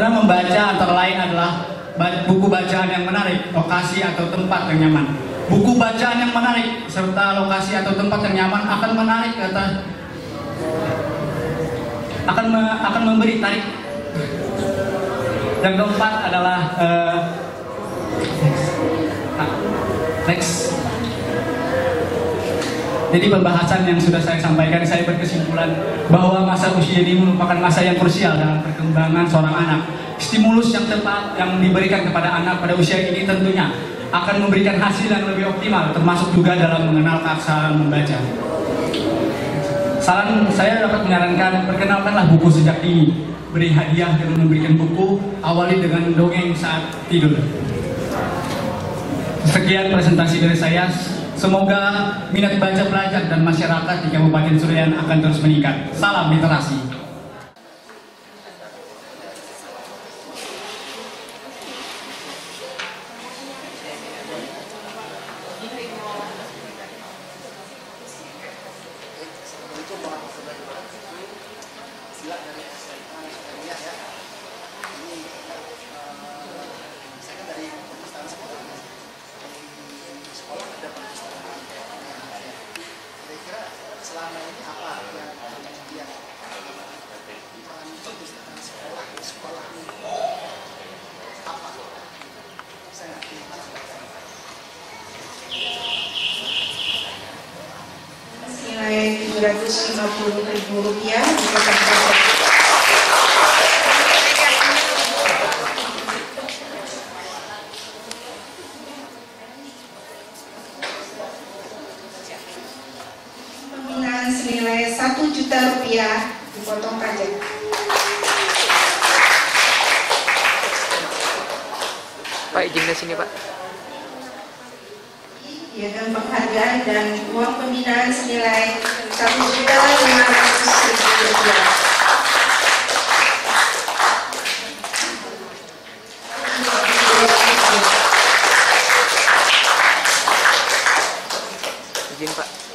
membaca antara lain adalah buku bacaan yang menarik, lokasi atau tempat yang nyaman. Buku bacaan yang menarik serta lokasi atau tempat yang nyaman akan menarik akan memberi tarik. Yang keempat adalah next. Jadi pembahasan yang sudah saya sampaikan, saya berkesimpulan bahwa masa usia ini merupakan masa yang krusial dalam perkembangan seorang anak. Stimulus yang tepat yang diberikan kepada anak pada usia ini tentunya akan memberikan hasil yang lebih optimal, termasuk juga dalam mengenal keaksaraan membaca. Saran saya dapat menyarankan, perkenalkanlah buku sejak dini. Beri hadiah dengan memberikan buku, awali dengan dongeng saat tidur. Sekian presentasi dari saya. Semoga minat baca pelajar dan masyarakat di Kabupaten Surayan akan terus meningkat. Salam literasi. Selama ini apa yang kemudian untuk sekolah ini apa? Saya nilai Rp750.000 senilai Rp1 juta dipotong pajak. Pak, izin ke sini, Pak. Piagam penghargaan dan uang pembinaan senilai Rp1.500.000. Izin, Pak.